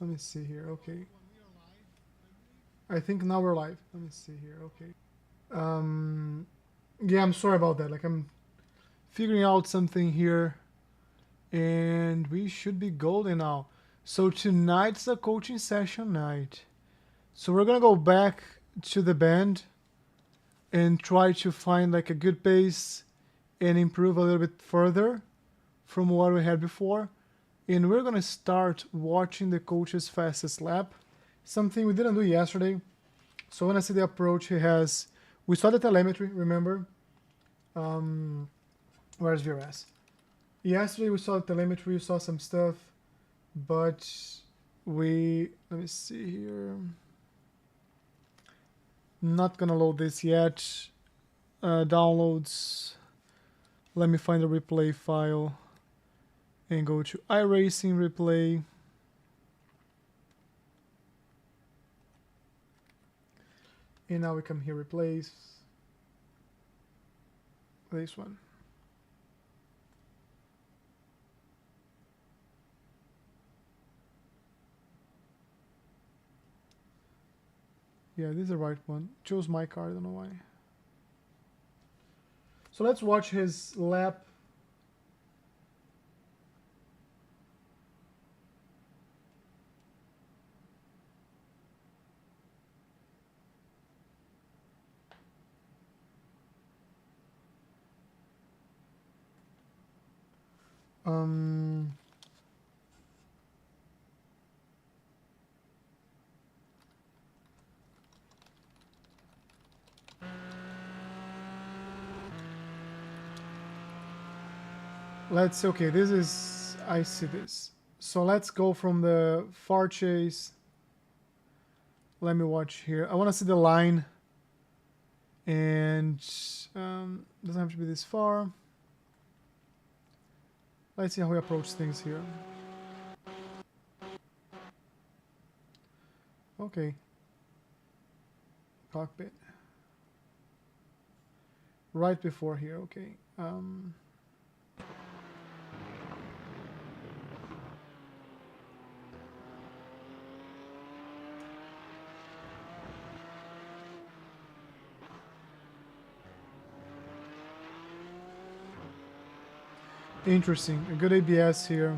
Let me see here. Okay. I think now we're live. Let me see here. Okay. Yeah, I'm sorry about that. Like I'm figuring out something here, and we should be golden now. So tonight's a coaching session night. So we're gonna go back to the band and try to find like a good pace and improve a little bit further from what we had before. And we're gonna start watching the coach's fastest lap. Something we didn't do yesterday. So when I see the approach he has, we saw the telemetry, remember? Where's VRS? Yesterday we saw the telemetry, we saw some stuff, but let me see here. Not gonna load this yet. Downloads. Let me find the replay file and go to iRacing replay. And now we come here, replace this one. Yeah, this is the right one. Chose my car, I don't know why. So let's watch his lap. Um, let's, okay, this is, I see this. So let's go from the far chase. Let me watch here. I want to see the line. And doesn't have to be this far. Let's see how we approach things here. Okay. Cockpit. Right before here, okay. Interesting. A good ABS here.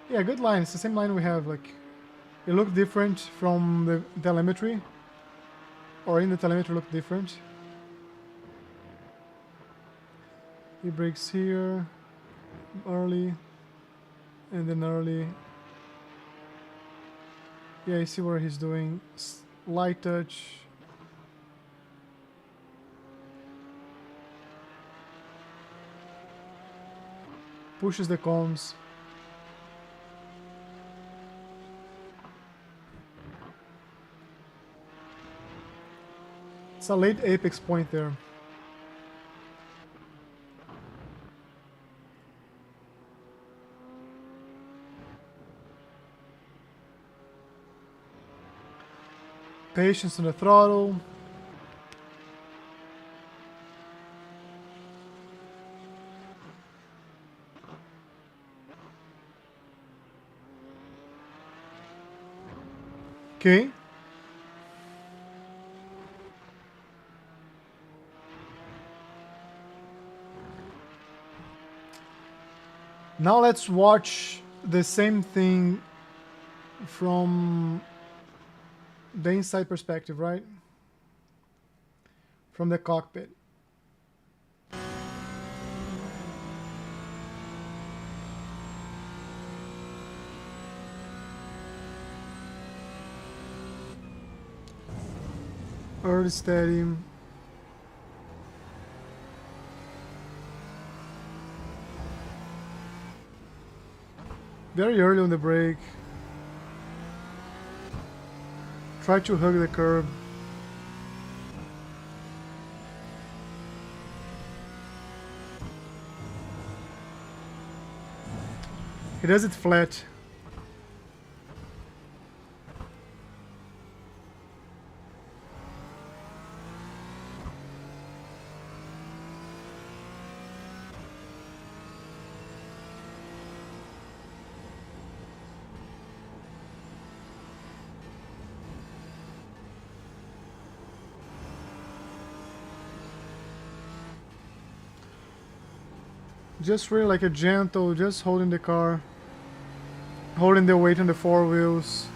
Yeah, good line. It's the same line we have. Like, it looked different from the telemetry, or in the telemetry looked different. He brakes here, early, and then early. Yeah, you see what he's doing. Light touch. Pushes the combs. It's a late apex point there. Patience on the throttle. Okay. Now let's watch the same thing from the inside perspective, right? From the cockpit. Early steady. Very early on the brake. Try to hug the curb. He does it flat. Just really like a gentle, just holding the car, holding the weight on the four wheels.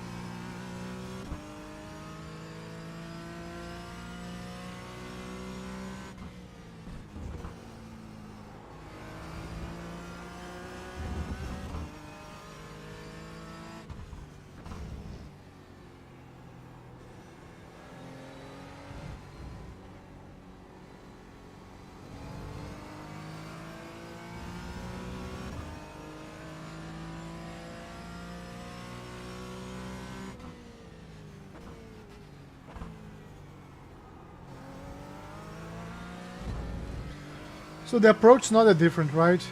So the approach is not that different, right?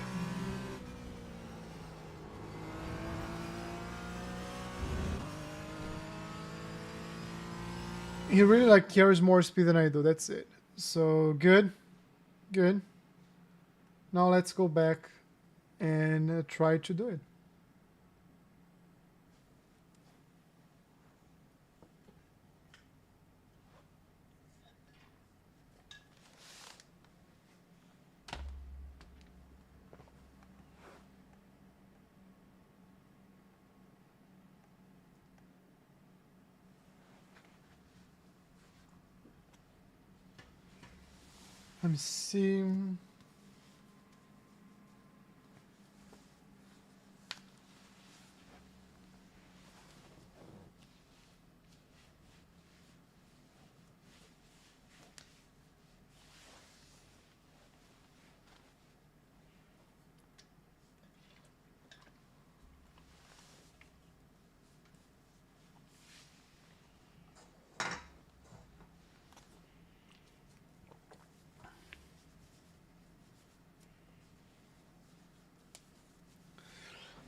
He really like carries more speed than I do. That's it. So good, good. Now let's go back and try to do it. Let me see.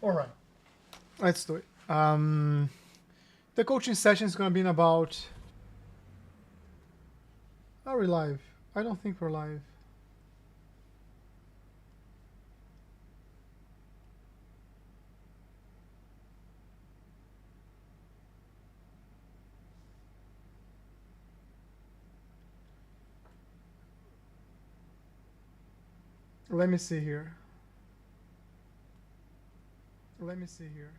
All right, let's do it. The coaching session is gonna be in about. Are we live? I don't think we're live. Let me see here. Let me see here.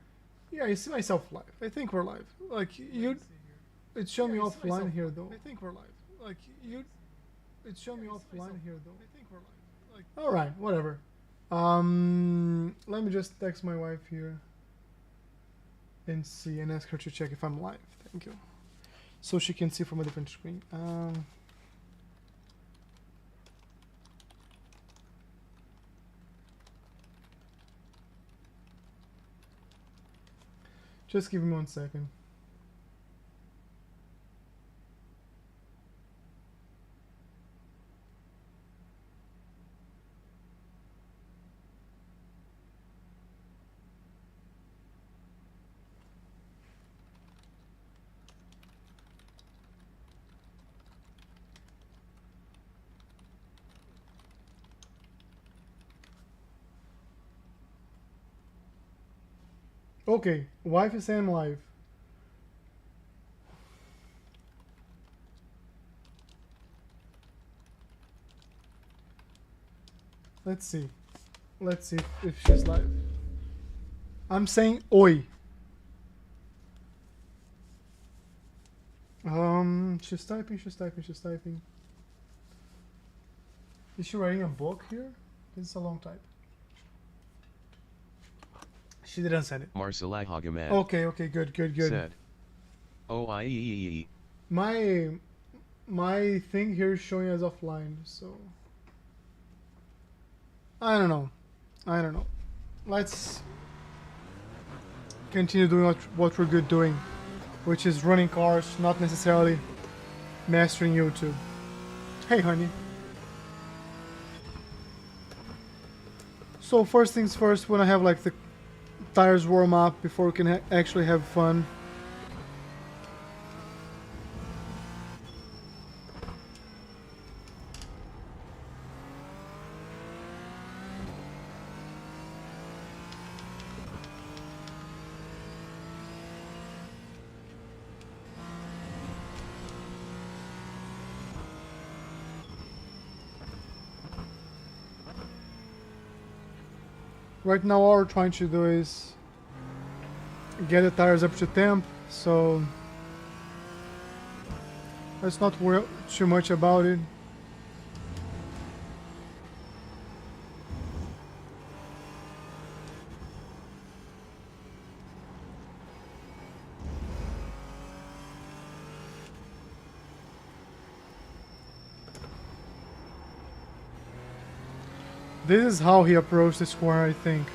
Yeah, I see myself live. I think we're live. Like you, it's showing me offline here though. I think we're live. Like you, it's showing me offline here though. I think we're live. Like all right, whatever. Let me just text my wife here and see and ask her to check if I'm live. Thank you. So she can see from a different screen. Just give me 1 second. Okay, wife is saying live. Let's see. Let's see if she's live. I'm saying oi. She's typing, she's typing, she's typing. Is she writing a book here? This is a long type. She didn't send it. Marcela Hagamed. Okay, okay, good, good, good. Said. OIE. My thing here is showing as offline, so I don't know. I don't know. Let's continue doing what we're good doing, which is running cars, not necessarily mastering YouTube. Hey, honey. So first things first, when I have like the tires warm up before we can actually have fun. Right now all we're trying to do is get the tires up to temp, so let's not worry too much about it. This is how he approached this corner, I think.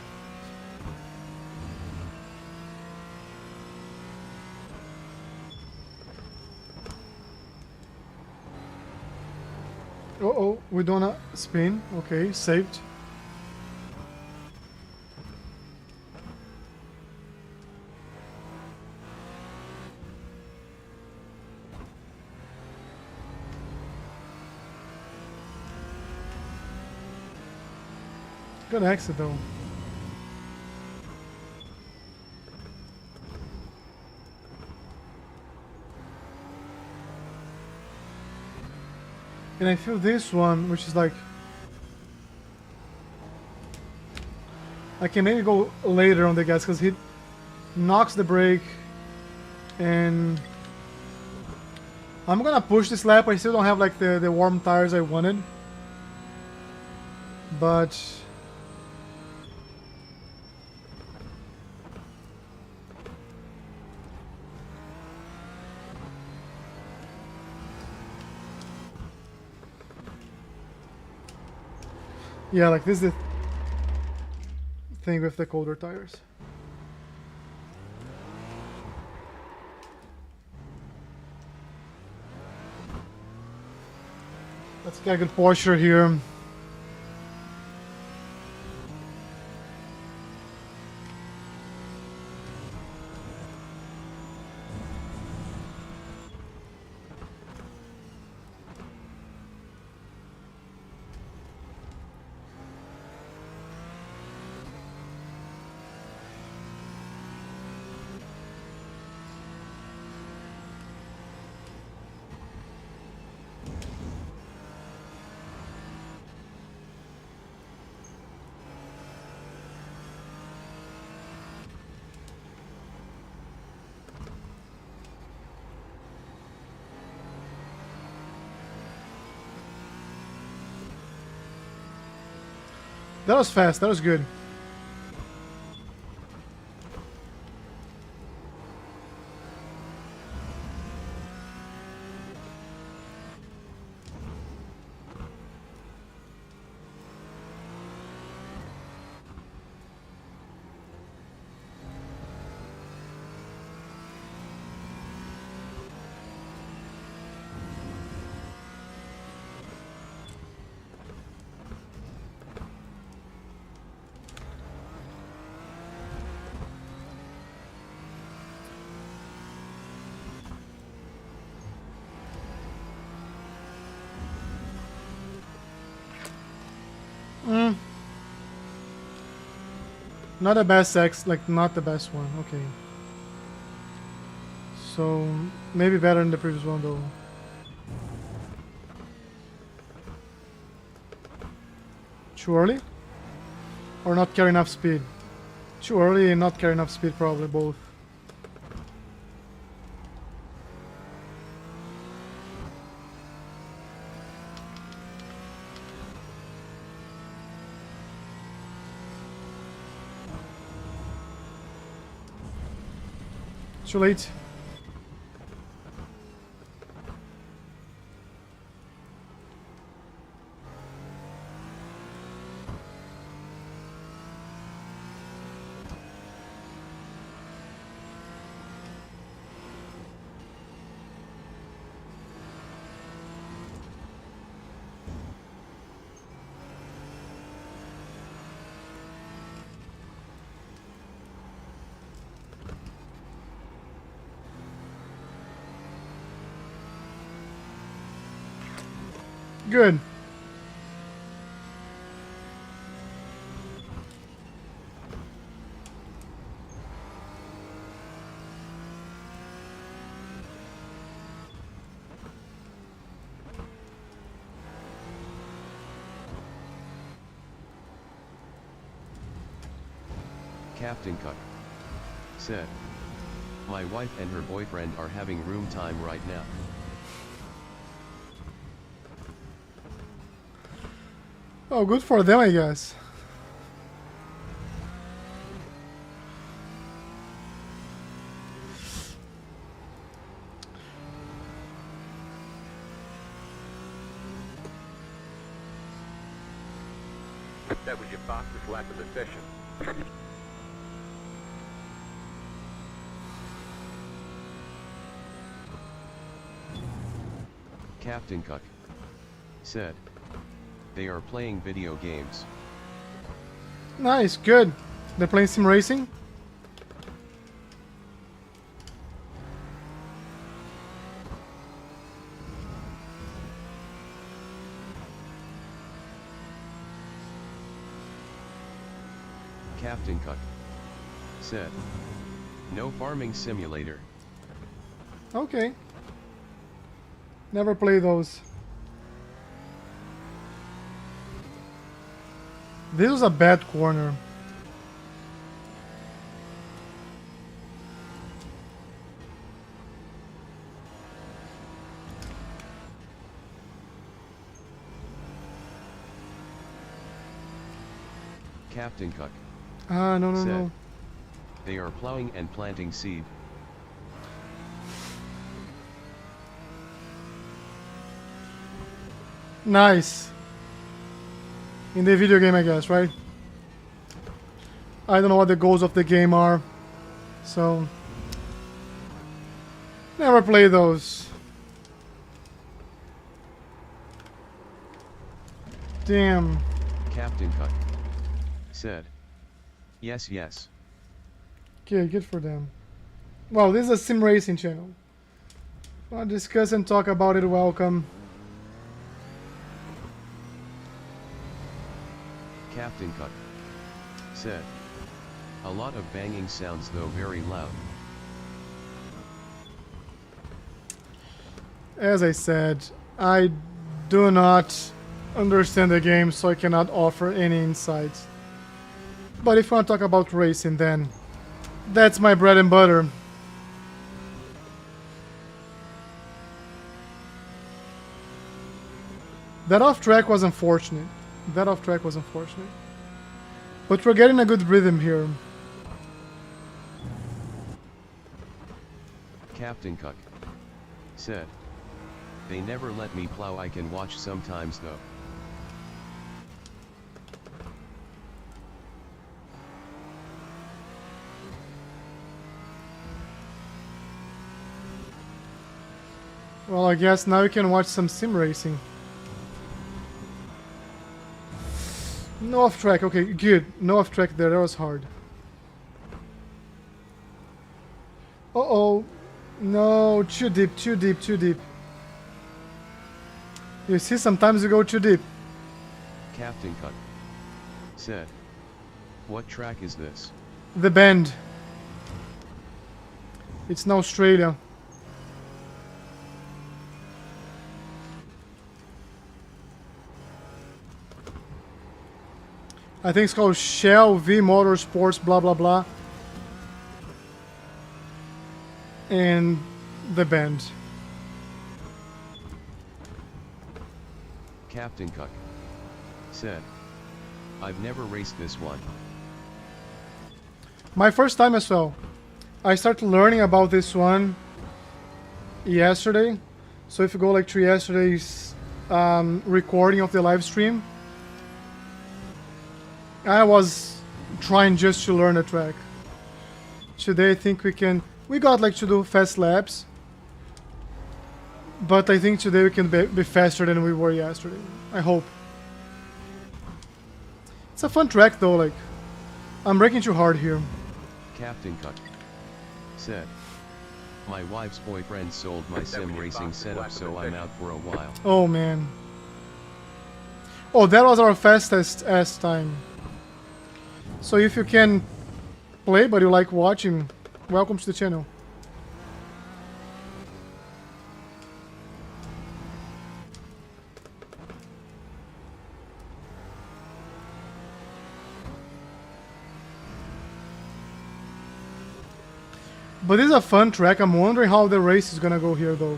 Uh-oh, we don't spin. Okay, saved. Good exit though. And I feel this one, which is like... I can maybe go later on the gas because he knocks the brake and... I'm gonna push this lap. I still don't have like the warm tires I wanted. But... yeah, like this is the thing with the colder tires. Let's get a good Porsche here. That was fast, that was good. Not the best X, like not the best one, okay. So, maybe better than the previous one though. Too early? Or not carry enough speed? Too early and not carry enough speed, probably both. Too late. Good. Captain Cook said, my wife and her boyfriend are having room time right now. Oh, good for them, I guess. That was your fastest lap of the session. Captain Cook said, they are playing video games. Nice, good. They're playing sim racing. Captain Cook said, no farming simulator. Okay. Never play those. This was a bad corner. Captain Cook Ah, no, no, said, no. they are plowing and planting seed. Nice. In the video game, I guess, right? I don't know what the goals of the game are, so never play those. Damn. Captain Cook said, yes, yes. Okay, good for them. Well, this is a sim racing channel. Want to discuss and talk about it? Welcome. Captain Cook said, a lot of banging sounds though very loud. As I said, I do not understand the game, so I cannot offer any insights. But if you want to talk about racing, then that's my bread and butter. That off track was unfortunate. That off track was unfortunate. But we're getting a good rhythm here. Captain Cook said, they never let me plow. I can watch sometimes though. Well, I guess now you can watch some sim racing. No off track, okay, good. No off track there, that was hard. Uh-oh. No, too deep, too deep, too deep. You see, sometimes you go too deep. Captain Cook said, what track is this? The Bend. It's in Australia. I think it's called Shell V Motorsports, blah blah blah. And the Bend. Captain Cook said, I've never raced this one. My first time as well. I started learning about this one yesterday. So if you go like to yesterday's recording of the live stream, I was trying just to learn the track. Today I think we got like to do fast laps. But I think today we can be faster than we were yesterday. I hope. It's a fun track though, like, I'm braking too hard here. Captain Cook said, my wife's boyfriend sold my sim racing setup, so I'm out for a while. Oh man. Oh, that was our fastest S time. So if you can play but you like watching, welcome to the channel. But this is a fun track. I'm wondering how the race is gonna go here, though.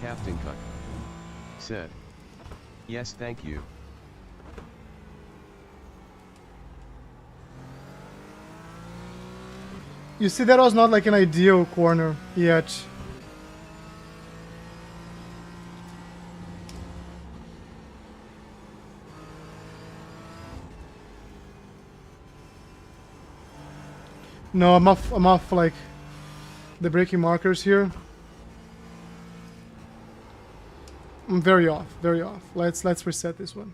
Captain Cook said, yes, thank you. You see, that was not like an ideal corner yet. No, I'm off like the braking markers here. I'm very off, very off. Let's reset this one.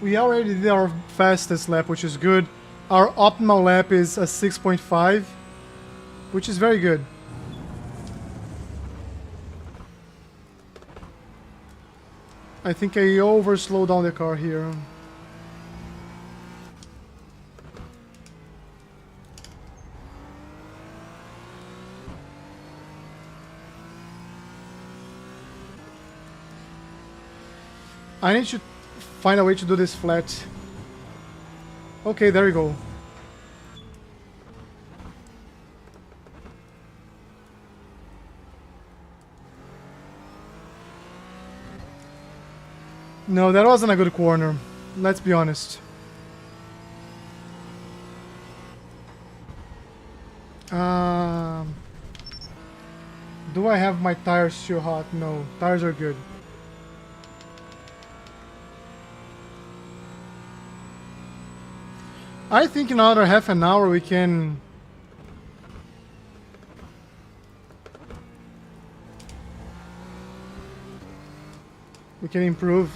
We already did our fastest lap, which is good. Our optimal lap is a 6.5, which is very good. I think I over slowed down the car here. I need to find a way to do this flat. Okay, there we go. No, that wasn't a good corner. Let's be honest. Do I have my tires too hot? No, tires are good. I think in another half an hour we can improve.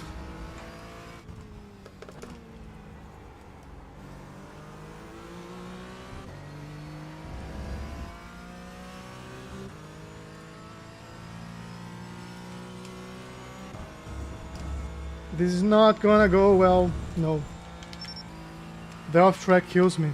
This is not gonna go well. No. The off track kills me.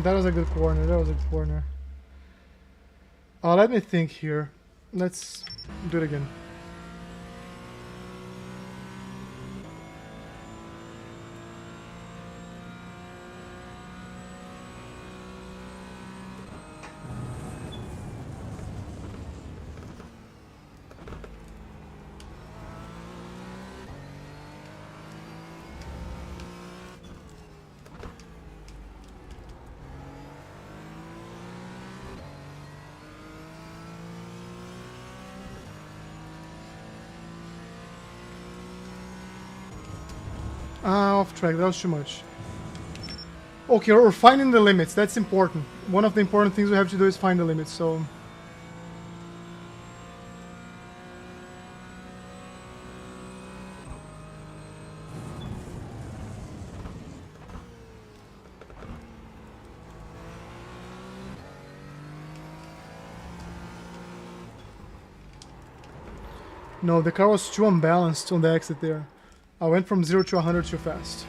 That was a good corner. That was a good corner. Let me think here. Let's do it again. Off track, that was too much. Okay, we're finding the limits, that's important. One of the important things we have to do is find the limits, so... No, the car was too unbalanced on the exit there. I went from 0 to 100 too fast.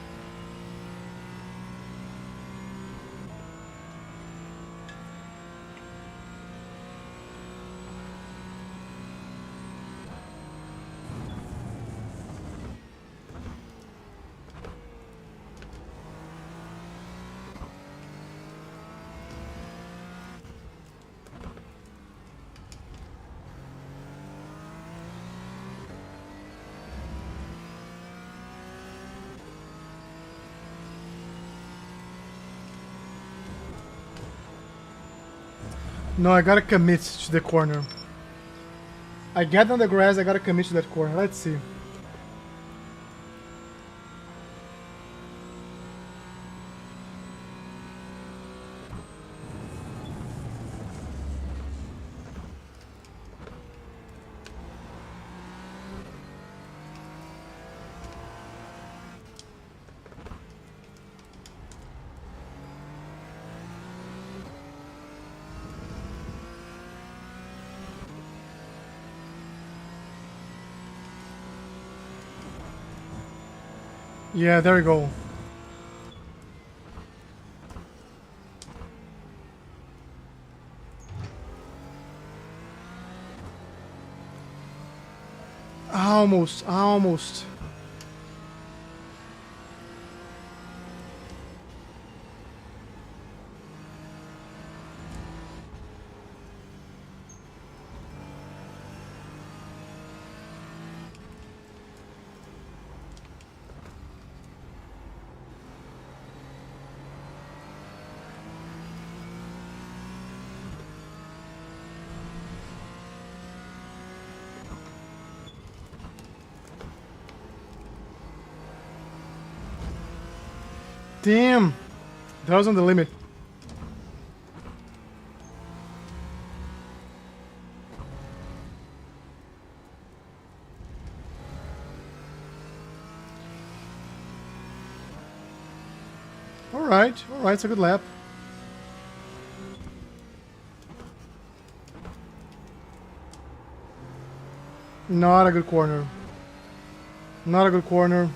No, I gotta commit to the corner. I get on the grass, I gotta commit to that corner. Let's see. Yeah, there we go. Almost, almost. Damn! That was on the limit. Alright, alright, it's a good lap. Not a good corner. Not a good corner.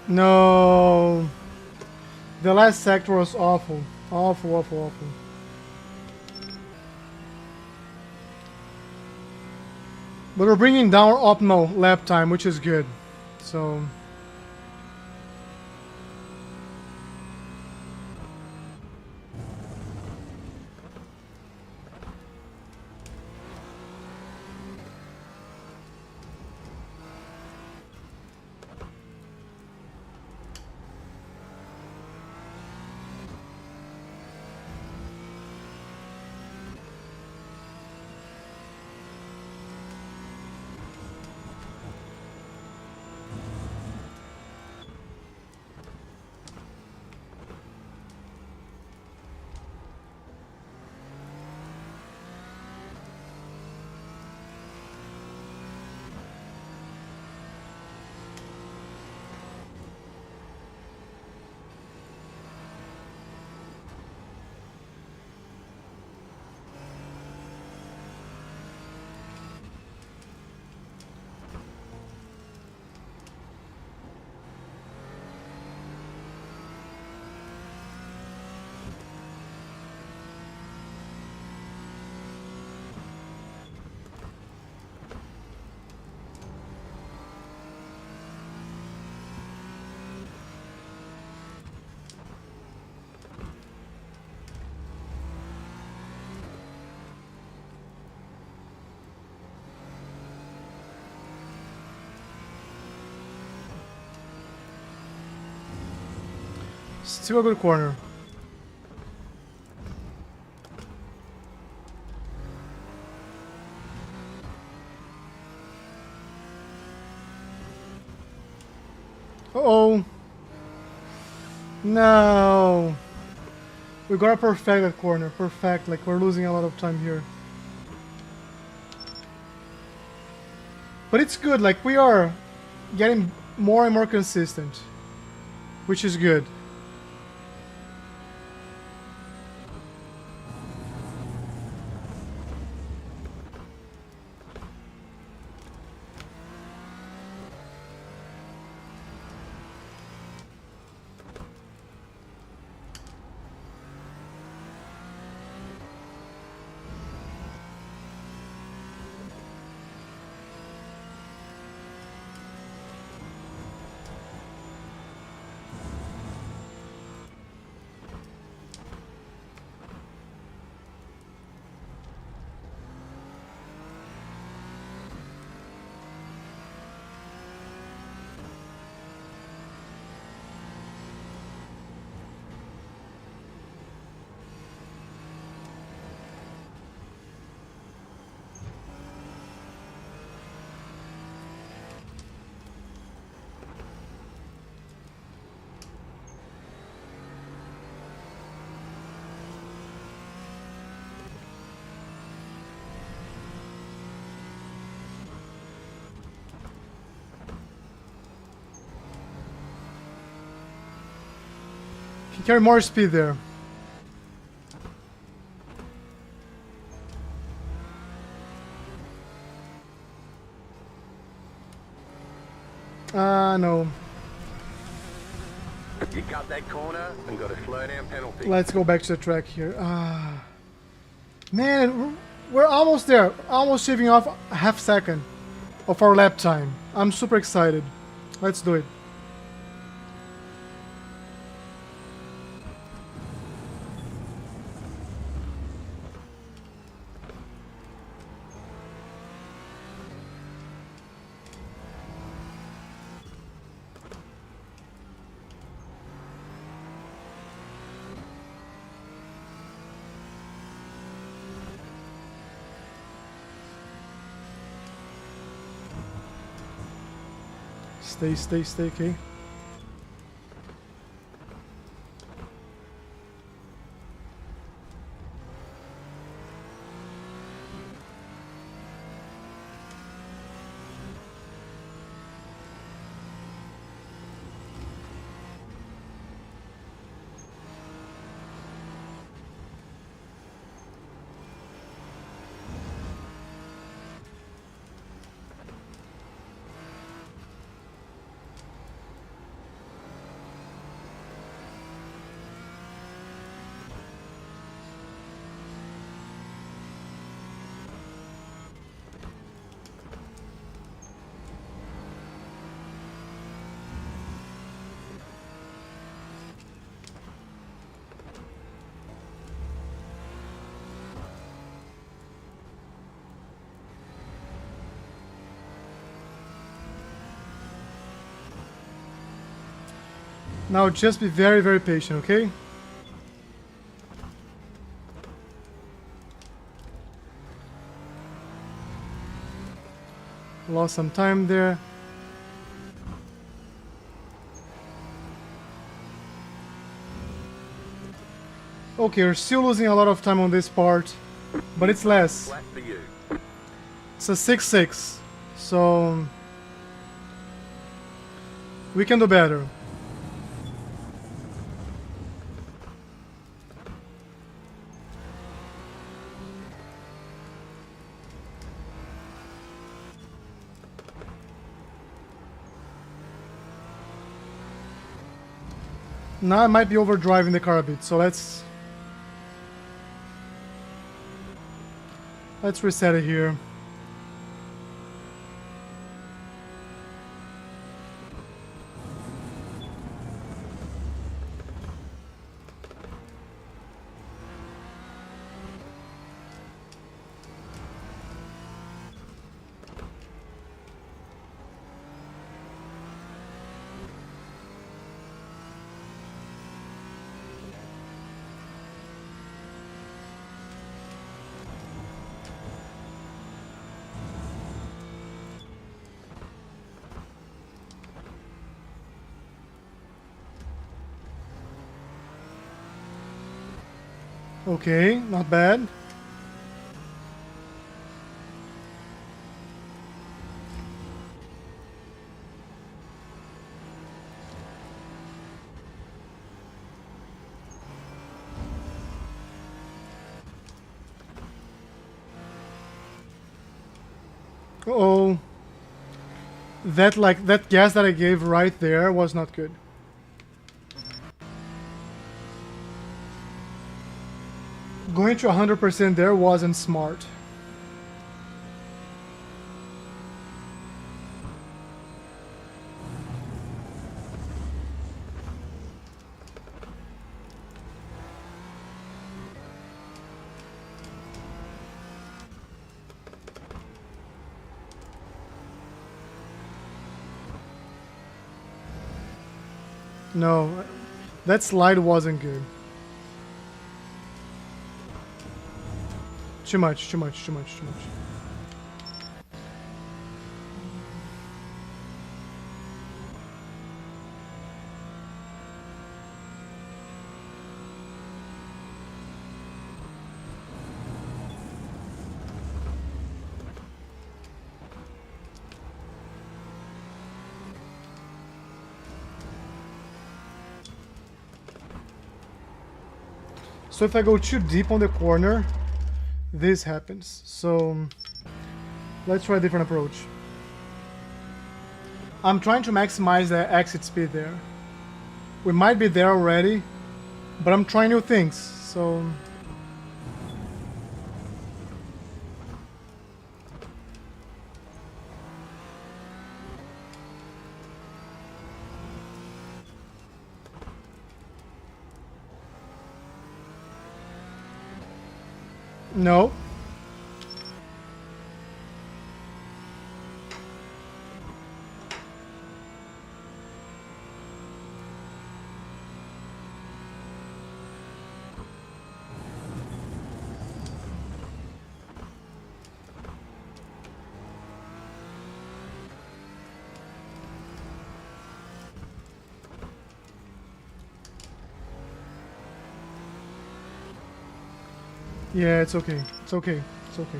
No. The last sector was awful. Awful, awful, awful. But we're bringing down our optimal lap time, which is good. So... Still a good corner. Uh-oh. No. We gotta perfect that corner. Perfect. Like, we're losing a lot of time here. But it's good. Like, we are getting more and more consistent. Which is good. Can carry more speed there. No. You cut that corner and got a slow down penalty. Let's go back to the track here. Man, we're almost there. Almost shaving off a half second of our lap time. I'm super excited. Let's do it. Stay, okay? Now just be very, very patient, okay? Lost some time there. Okay, we're still losing a lot of time on this part, but it's less. Flat for you. It's a 6-6, so we can do better. Now I might be overdriving the car a bit, so let's reset it here. Okay, not bad. Uh-oh. That gas that I gave right there was not good. Going to 100% there wasn't smart. No, that slide wasn't good. Too much. So if I go too deep on the corner, this happens. So let's try a different approach. I'm trying to maximize the exit speed there. We might be there already, but I'm trying new things, so... No. Yeah, it's okay. It's okay. It's okay.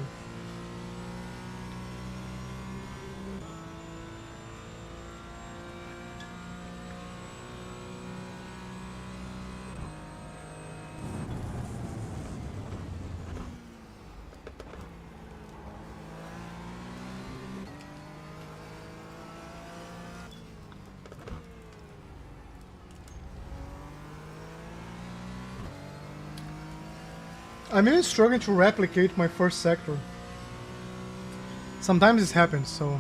I'm even struggling to replicate my first sector. Sometimes this happens, so...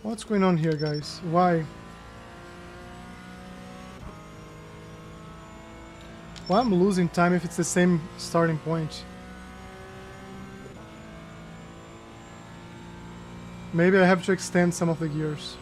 What's going on here, guys? Why? Why I'm losing time if it's the same starting point? Maybe I have to extend some of the gears.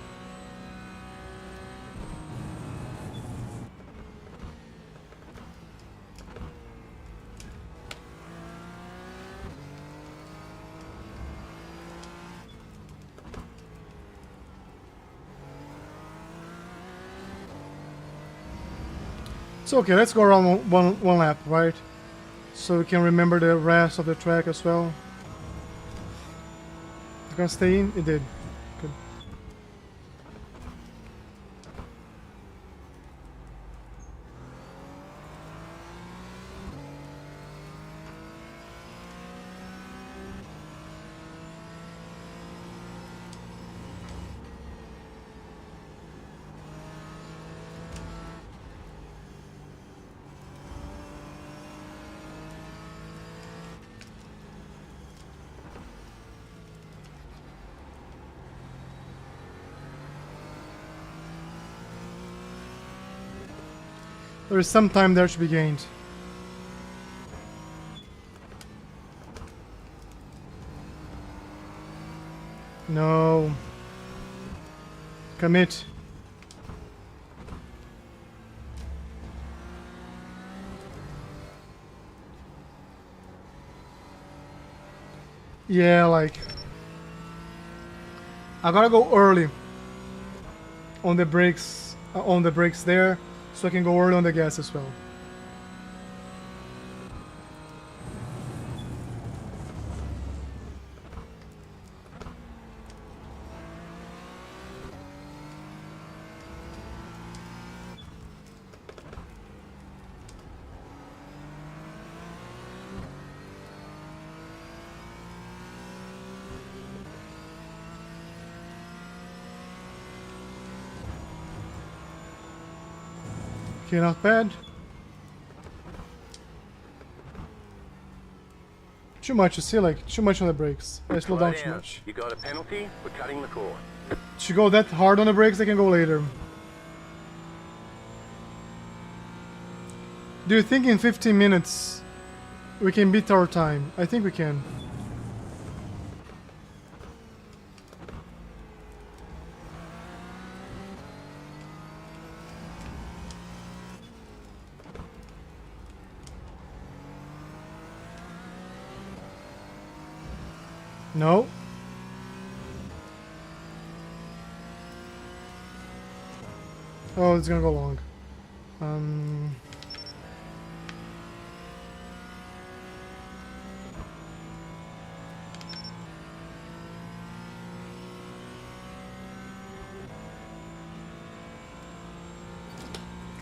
It's okay, let's go around one lap, right? So we can remember the rest of the track as well. It's gonna stay in? It did. Good. There is some time there to be gained. No. Commit. Yeah, like... I gotta go early on the brakes there, so I can go early on the gas as well. Okay, not bad. Too much, you see, like, too much on the brakes. I slow down too much. You got a penalty for cutting the cord. To go that hard on the brakes, they can go later. Do you think in 15 minutes we can beat our time? I think we can. No. Oh, it's gonna go long.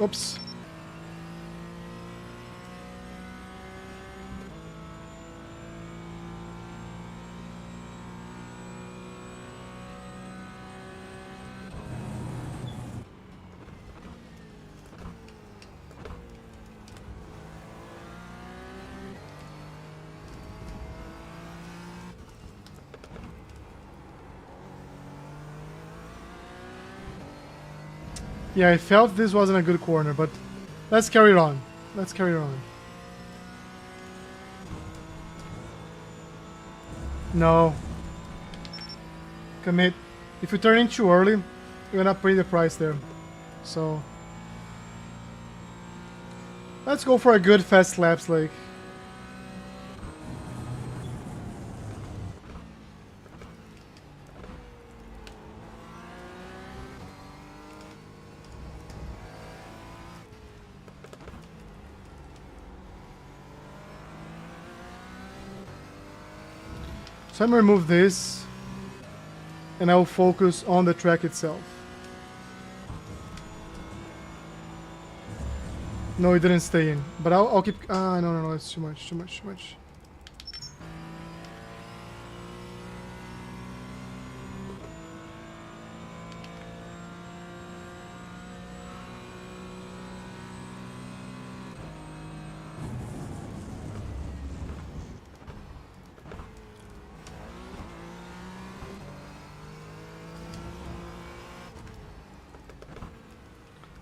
Oops. Yeah, I felt this wasn't a good corner, but let's carry it on. Let's carry it on. No. Commit. If you turn in too early, you're gonna pay the price there. So let's go for a good fast laps, like. So I'm gonna remove this, and I'll focus on the track itself. No, it didn't stay in, but I'll keep. No, it's too much, too much, too much.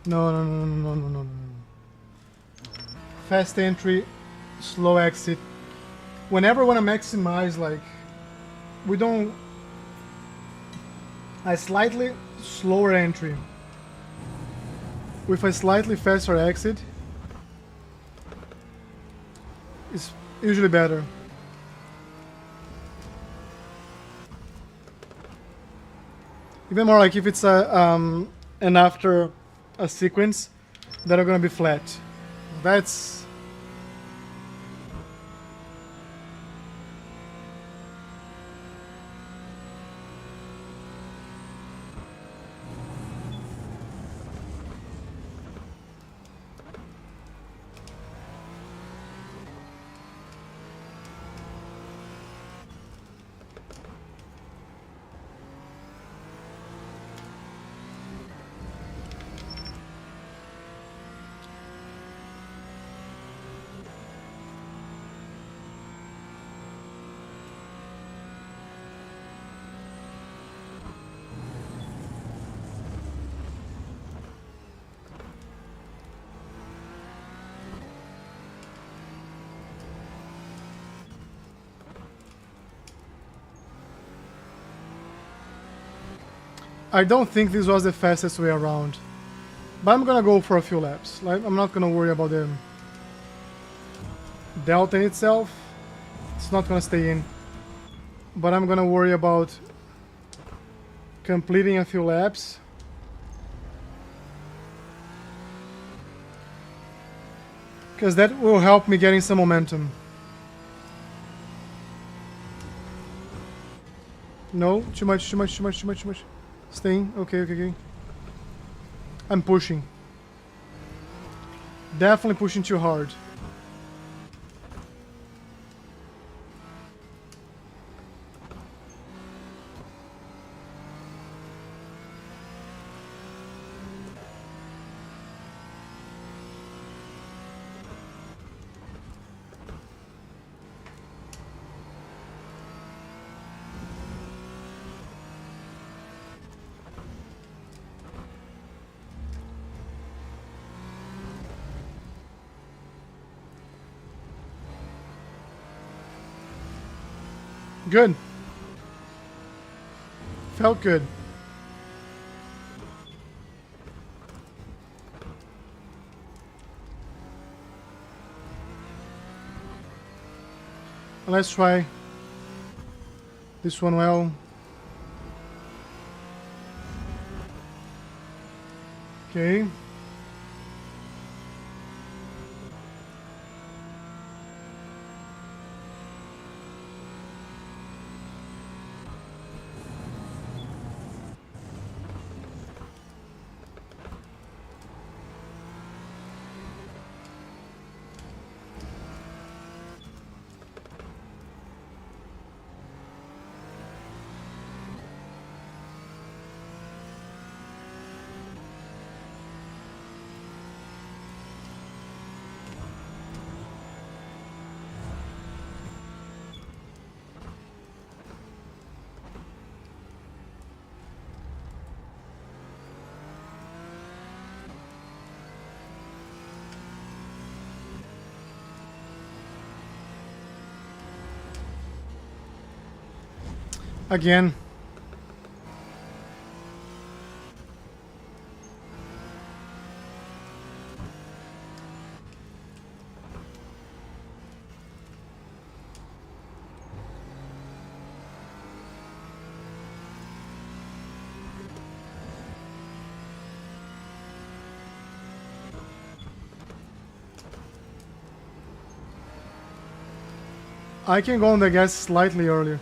No. Fast entry, slow exit. Whenever I want to maximize, like, we don't. A slightly slower entry with a slightly faster exit is usually better. Even more like if it's an after a sequence that are gonna be flat. That's I don't think this was the fastest way around. But I'm gonna go for a few laps. Like, I'm not gonna worry about the delta in itself. It's not gonna stay in. But I'm gonna worry about completing a few laps. Because that will help me getting some momentum. No, too much. Staying. Okay. I'm pushing. Definitely pushing too hard. Good. Felt good. Let's try this one well. Okay. Again. I can go on the gas slightly earlier.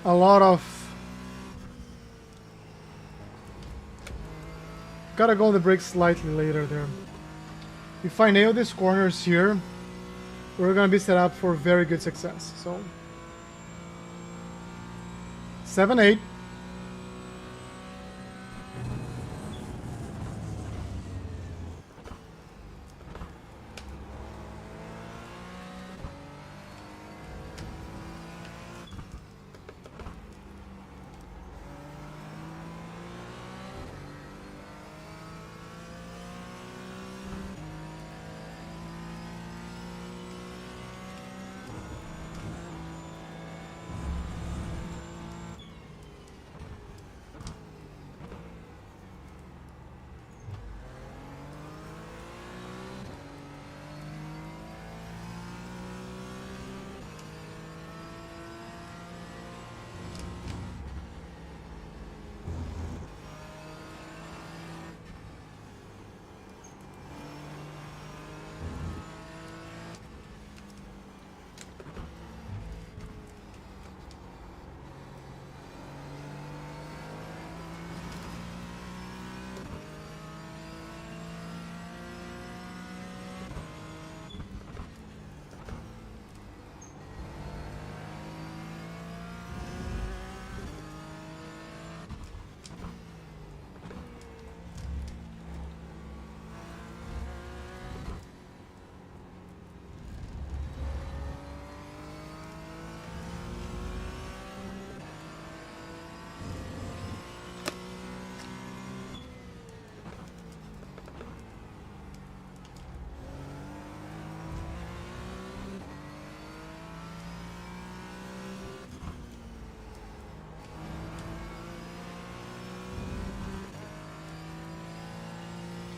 A lot of... Gotta go on the brakes slightly later there. If I nail these corners here, we're gonna be set up for very good success. So 7-8.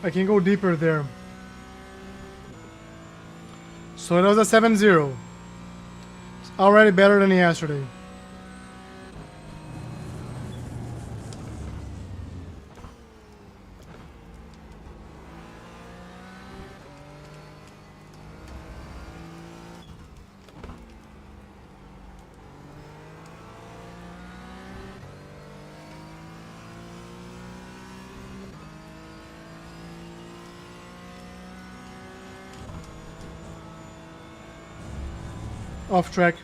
I can go deeper there. So it was a 7-0. It's already better than yesterday. Off track.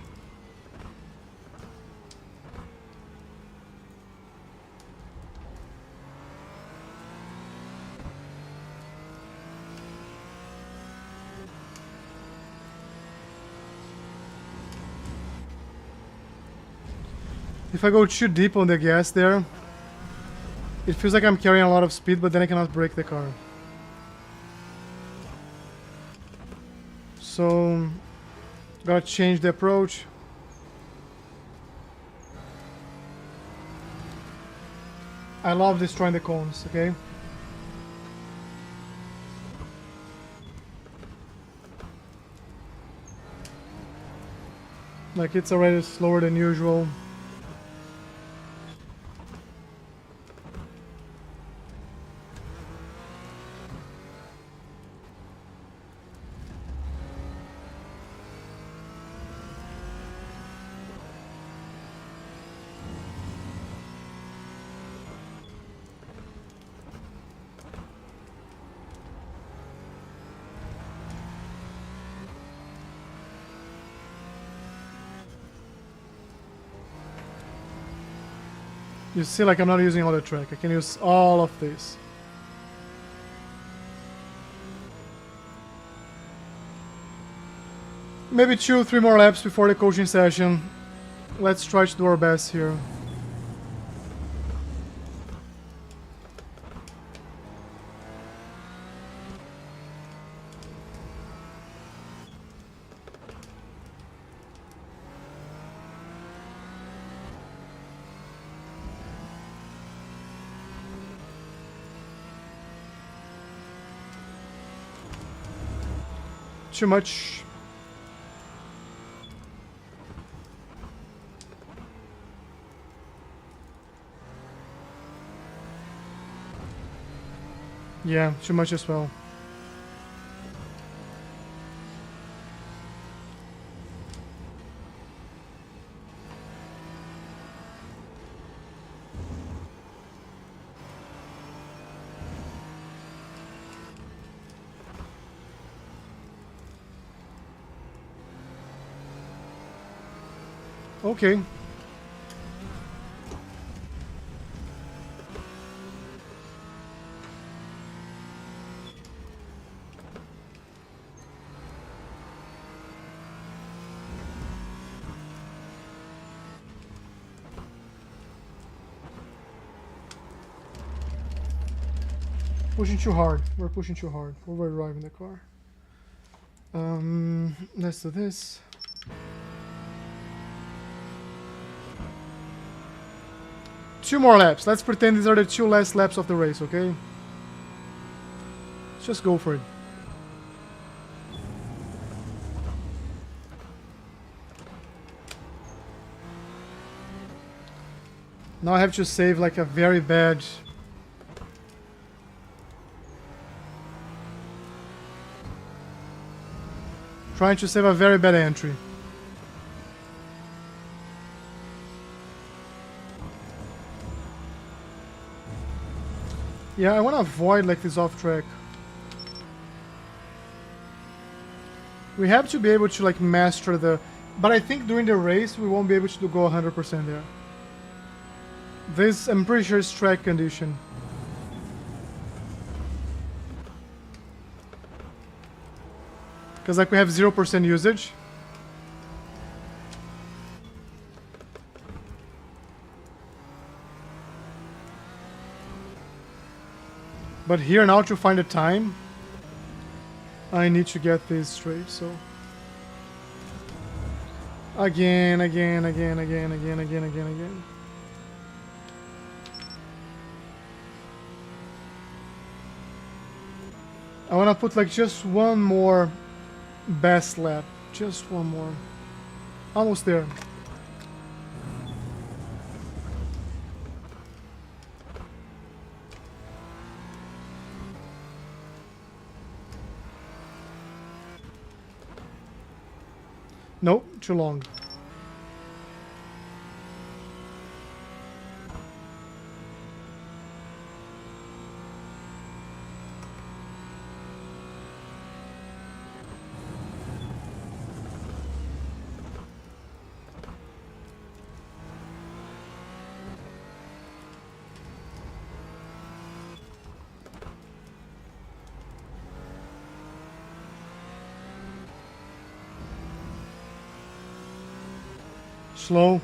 If I go too deep on the gas there, it feels like I'm carrying a lot of speed, but then I cannot brake the car. So, gotta change the approach. I love destroying the cones, okay? Like it's already slower than usual. You see, like I'm not using all the track. I can use all of this. Maybe 2-3 more laps before the coaching session. Let's try to do our best here. Too much. Yeah, too much as well. Okay. Pushing too hard. We're pushing too hard. Overdriving the car. Let's do this. Two more laps. Let's pretend these are the 2 last laps of the race, okay? Let's just go for it. Now I have to save like a very bad... Trying to save a very bad entry. Yeah, I want to avoid like this off track. We have to be able to like master the... But I think during the race we won't be able to go 100% there. This, I'm pretty sure, is track condition. Because like we have 0% usage. But here now to find a time, I need to get this straight, so... Again. I want to put like just one more best lap. Just one more. Almost there. Nope, too long. Slow.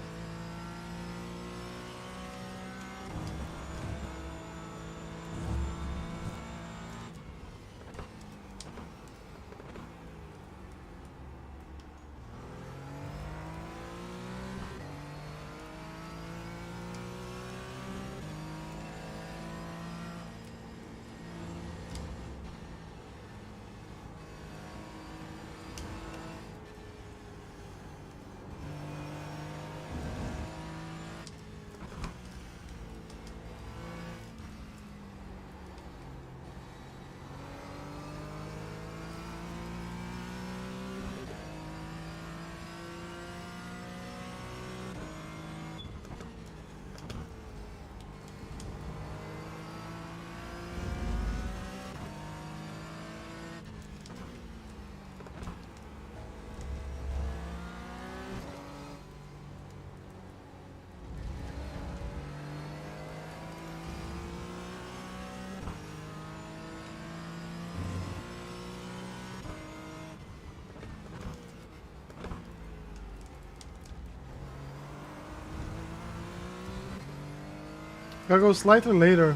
Gotta go slightly later.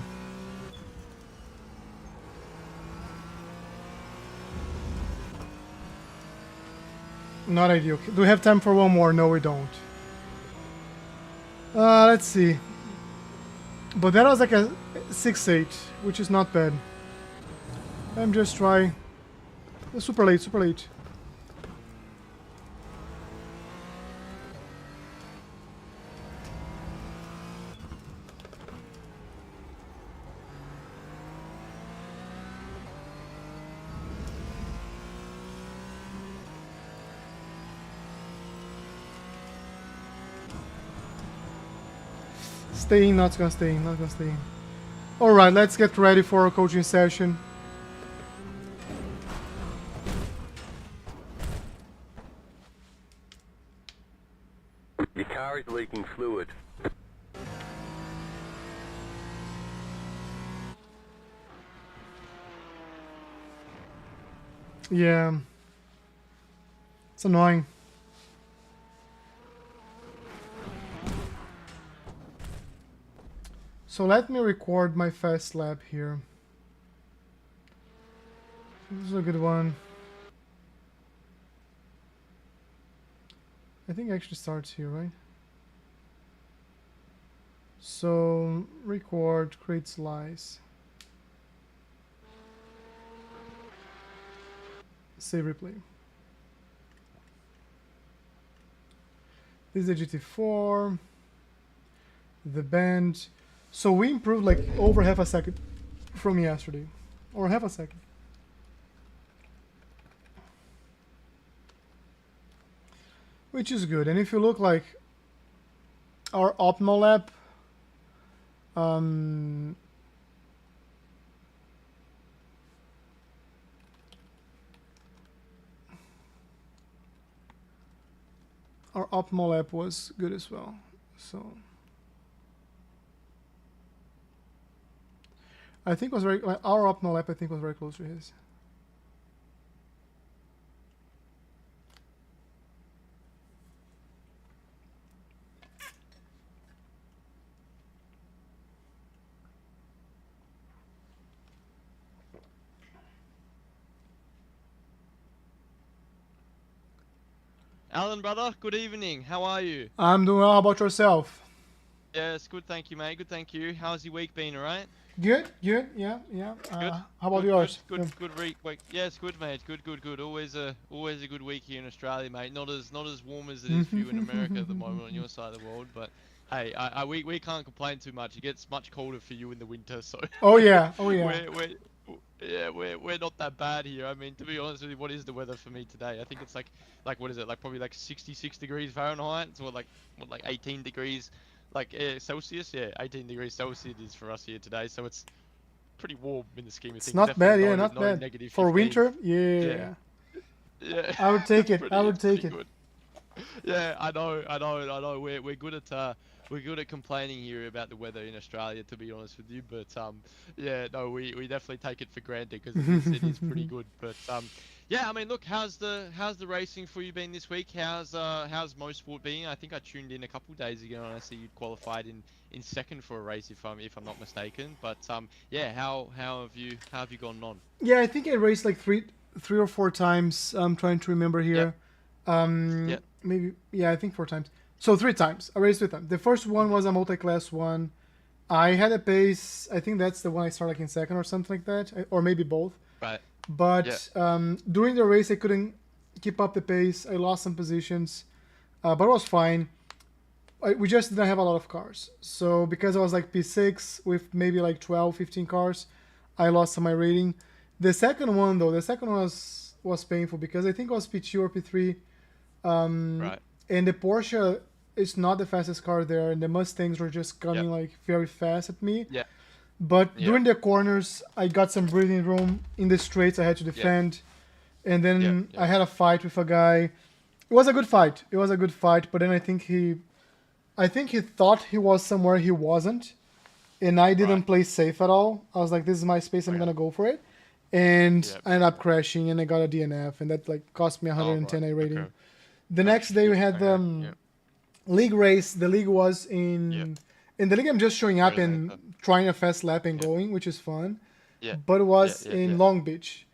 Not ideal. Do we have time for one more? No, we don't. Let's see. But that was like a 6-8, which is not bad. I'm just try. Super late, super late. Staying, not gonna stay in, not gonna stay in. Alright, let's get ready for our coaching session. Your car is leaking fluid. Yeah. It's annoying. So let me record my fast lap here. This is a good one. I think it actually starts here, right? So record, create slice. Save replay. This is the GT4. The band. So we improved like over half a second from yesterday. Or half a second. Which is good. And if you look like our optimal lap, our optimal lap was good as well. So I think was very our optimal lap I think was very close to his. Alan, brother, good evening. How are you? I'm doing well. How about yourself? Yes, good, thank you, mate. Good, thank you. How's your week been, alright? Good, good, yeah. Good. How about Good, yours? Good week. Yes, good, mate. Good. Always a good week here in Australia, mate. Not as warm as it is for you in America at the moment on your side of the world, but hey, we can't complain too much. It gets much colder for you in the winter, so Oh yeah, oh yeah. we're not that bad here. I mean, to be honest with you, what is the weather for me today? I think it's like what is it? Like probably like 66 degrees Fahrenheit. It's what like 18 degrees Celsius. Yeah, 18 degrees Celsius is for us here today. So it's pretty warm in the scheme of It's things. not bad, Definitely yeah, no, not no bad. negative For 15. winter, yeah. Yeah. Yeah. I would take it. I would It's take pretty it. good. Yeah, I know. We're good at complaining here about the weather in Australia, to be honest with you. But yeah, no, we definitely take it for granted because it is pretty good. But yeah, I mean, look, how's the racing for you been this week? How's motorsport been? I think I tuned in a couple days ago and I see you'd qualified in second for a race if I'm not mistaken. But yeah, how have you gone on? Yeah, I think I raced like three or four times. I'm trying to remember here. Yep. Maybe, yeah, I think 4 times. So 3 times. I raced with them. The first one was a multi-class one. I had a pace. I think that's the one I started like in second or something like that, or maybe both. Right. But during the race, I couldn't keep up the pace. I lost some positions, but it was fine. We just didn't have a lot of cars. So because I was like P6 with maybe like 12, 15 cars, I lost some of my rating. The second one though, was painful because I think it was P2 or P3. Right. And the Porsche is not the fastest car there, and the Mustangs were just coming like very fast at me. Yeah. But during the corners, I got some breathing room. In the straights, I had to defend. And then I had a fight with a guy. It was a good fight. But then I think he thought he was somewhere he wasn't. And I didn't play safe at all. I was like, this is my space. I'm going to go for it. And I ended up crashing, and I got a DNF. And that like cost me 110 A rating. Okay. The next day we had the league race. The league was in In the league, I'm just showing up Very late, and but trying a fast lap and yeah, going, which is fun. yeah, But it yeah, was yeah, in yeah. Long Beach,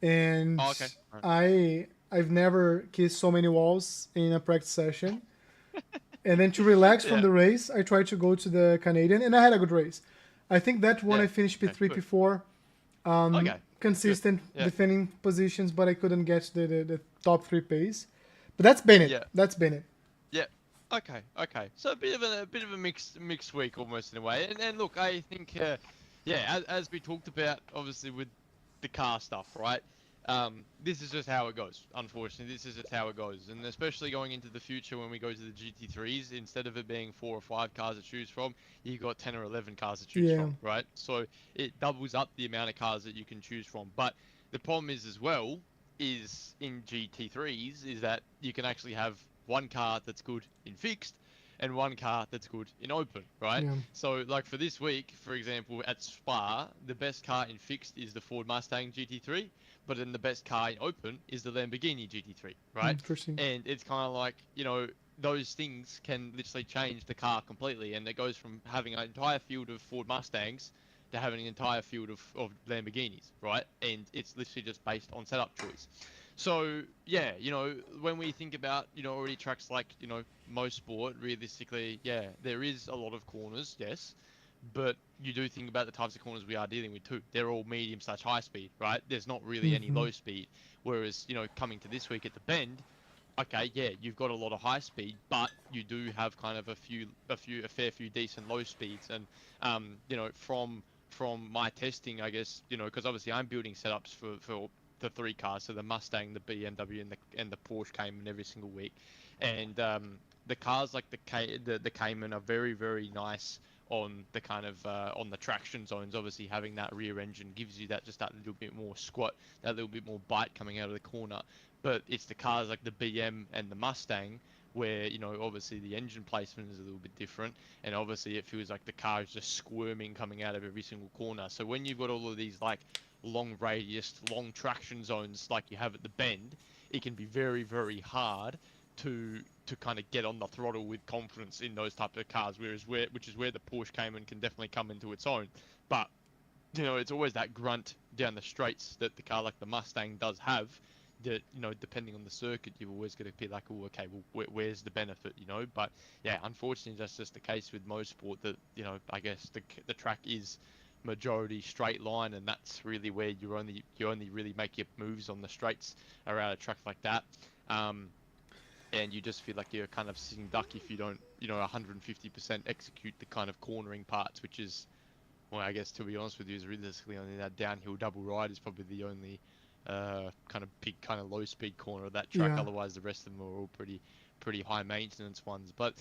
and Oh, okay. Right. I've never kissed so many walls in a practice session. And then to relax from Yeah. the race, I tried to go to the Canadian, and I had a good race. I think that one I Yeah. finished Okay. P3, Good. P4, Okay. Good. consistent Yeah. defending positions, but I couldn't get the top three pace. But that's been it. Yeah. That's been it. Yeah. Okay. Okay. So a bit of a mixed week almost in a way. And look, I think yeah, as we talked about, obviously with the car stuff, right? This is just how it goes. Unfortunately, this is just how it goes, and especially going into the future when we go to the GT3s, instead of it being 4 or 5 cars to choose from, you got 10 or 11 cars to choose Yeah. from, right? So it doubles up the amount of cars that you can choose from. But the problem is as well is in GT3s is that you can actually have one car that's good in fixed and one car that's good in open, right? Yeah. So, like for this week, for example, at Spa, the best car in fixed is the Ford Mustang GT3, but then the best car in open is the Lamborghini GT3, right? Interesting. And it's kind of like, those things can literally change the car completely, and it goes from having an entire field of Ford Mustangs to having an entire field of Lamborghinis, right? And it's literally just based on setup choice. So yeah, when we think about already tracks like most sport, realistically, yeah, there is a lot of corners, yes, but you do think about the types of corners we are dealing with too. They're all medium slash high speed, right? There's not really any Hmm. low speed. Whereas coming to this week at the Bend, okay, yeah, you've got a lot of high speed, but you do have kind of a fair few decent low speeds, and from my testing, I guess, because obviously I'm building setups for the 3 cars, so the Mustang, the BMW, and the Porsche Cayman every single week, and the cars like the Cayman are very very nice on the kind of on the traction zones. Obviously, having that rear engine gives you that little bit more squat, that little bit more bite coming out of the corner. But it's the cars like the BM and the Mustang where obviously the engine placement is a little bit different, and obviously it feels like the car is just squirming coming out of every single corner. So when you've got all of these like long radius, long traction zones like you have at the Bend, it can be very very hard to kind of get on the throttle with confidence in those types of cars. Which is where the Porsche Cayman can definitely come into its own. But it's always that grunt down the straights that the car like the Mustang does have. That depending on the circuit, you've always got to be like, oh, okay, well, where's the benefit, But yeah, unfortunately, that's just the case with motorsport. That I guess the track is majority straight line, and that's really where you only really make your moves on the straights around a track like that. Um, and you just feel like you're kind of sitting duck if you don't 150% execute the kind of cornering parts, which is, well, I guess to be honest with you, is realistically only that downhill double ride is probably the only kind of big kind of low speed corner of that track. Yeah. Otherwise, the rest of them are all pretty high maintenance ones. But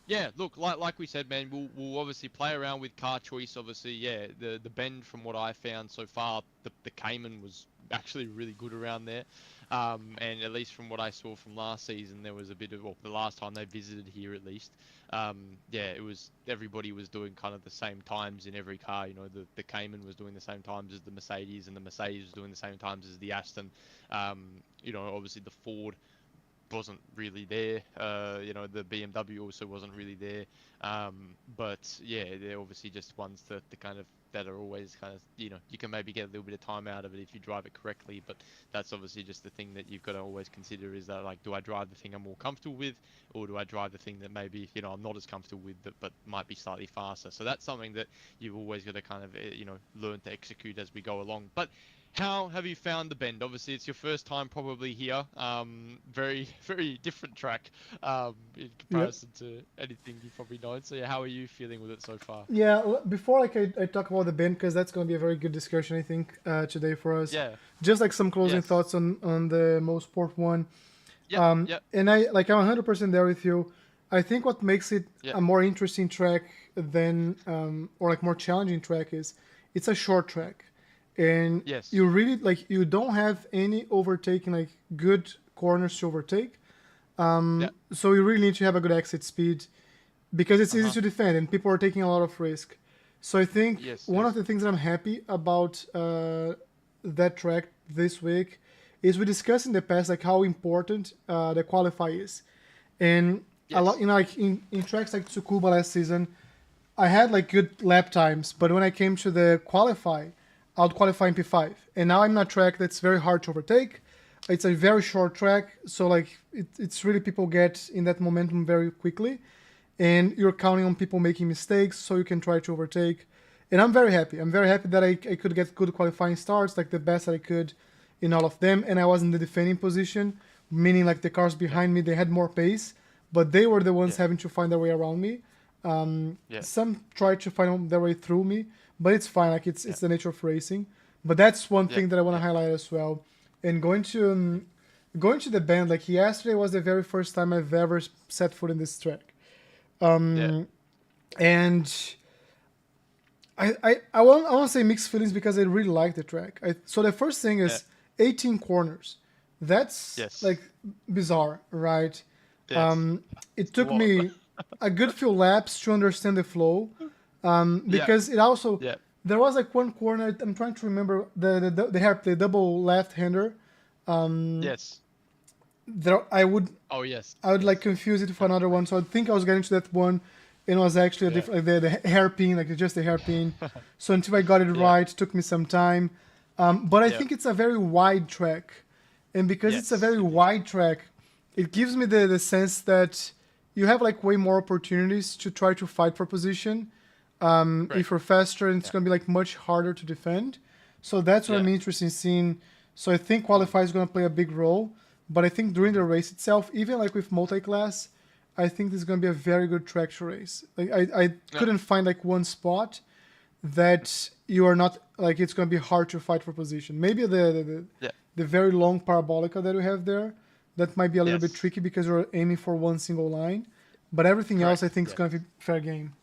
yeah, look, like we said, man, we'll obviously play around with car choice. Obviously, yeah, the Bend, from what I found so far, the Cayman was actually really good around there. And at least from what I saw from last season, there was a bit of, well, the last time they visited here at least, yeah, it was, everybody was doing kind of the same times in every car. The Cayman was doing the same times as the Mercedes, and the Mercedes was doing the same times as the Aston. Obviously the Ford wasn't really there. The BMW also wasn't really there. But yeah, they're obviously just ones that are always kind of, you can maybe get a little bit of time out of it if you drive it correctly. But that's obviously just the thing that you've got to always consider, is that, like, do I drive the thing I'm more comfortable with, or do I drive the thing that maybe, I'm not as comfortable with, but might be slightly faster? So that's something that you've always got to kind of, learn to execute as we go along. But how have you found the Bend? Obviously, it's your first time probably here. Very, very different track in Yep. comparison to anything you've probably known. So, yeah, how are you feeling with it so far? Yeah. Before I talk about the bin, because that's going to be a very good discussion, I think, today for us. Yeah. Just like some closing Yes. thoughts on the most sport one. Yep. Yep. And I'm 100% there with you. I think what makes it Yep. a more interesting track than or like more challenging track is it's a short track, and Yes. you really you don't have any overtaking, like good corners to overtake. Yep. So you really need to have a good exit speed because it's easy Uh-huh. to defend and people are taking a lot of risk. So I think Yes. one Yes. of the things that I'm happy about that track this week is we discussed in the past like how important the qualify is, and a lot Yes. like in tracks like Tsukuba last season, I had like good lap times, but when I came to the qualify, I would qualify in P5. And now I'm on a track that's very hard to overtake. It's a very short track, so like it's really people get in that momentum very quickly, and you're counting on people making mistakes so you can try to overtake. And I'm very happy. I'm very happy that I could get good qualifying starts, like the best that I could in all of them, and I was in the defending position, meaning like the cars behind me, they had more pace, but they were the ones Yeah. having to find their way around me. Yeah. Some tried to find their way through me, but it's fine. Like Yeah. it's the nature of racing. But that's one Yeah. thing that I want to Yeah. highlight as well. And going to the band, like yesterday was the very first time I've ever set foot in this track. Yeah. And I want to say mixed feelings because I really like the track. So the first thing Yeah. is 18 corners. That's Yes. like bizarre, right? Yes. It It's a took lot. me a good few laps to understand the flow, Yeah. because it also Yeah. there was like one corner. I'm trying to remember the double left hander. Yes. There Oh yes. I would like Yes. confuse it for another one. So I think I was getting to that one, and it was actually a Yeah. different like the hairpin, like just a hairpin. So until I got it Yeah. right, it took me some time. But I Yeah. think it's a very wide track, and because it's a Yes. very wide track, it gives me the sense that you have like way more opportunities to try to fight for position. Correct. If you're faster, and it's Yeah. gonna be like much harder to defend. So that's what Yeah. I'm interested in seeing. So I think qualify is gonna play a big role, but I think during the race itself, even like with multi-class, I think this is gonna be a very good track to race. Like I Yeah. couldn't find like one spot that you are not like it's gonna be hard to fight for position. Maybe Yeah. the very long parabolica that we have there, that might be a little bit Yes. tricky because we're aiming for one single line. But everything else, I Correct. think, is Yeah. gonna be fair game.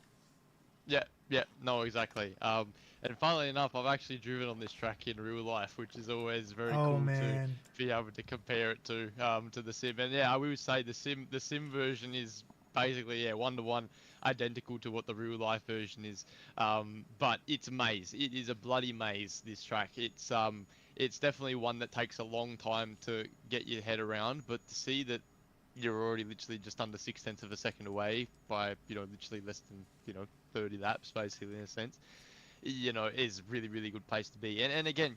Yeah. Yeah. No, exactly. And funnily enough, I've actually driven on this track in real life, which is always very Oh cool to man. be able to compare it to the sim. And yeah, I would say the sim version is basically, yeah, 1-to-1 identical to what the real life version is. But it's a maze. It is a bloody maze, this track. It's definitely one that takes a long time to get your head around, but to see that you're already literally just under 6/10 of a second away by, literally less than, 30 laps, basically, in a sense, is really, really good place to be. And again,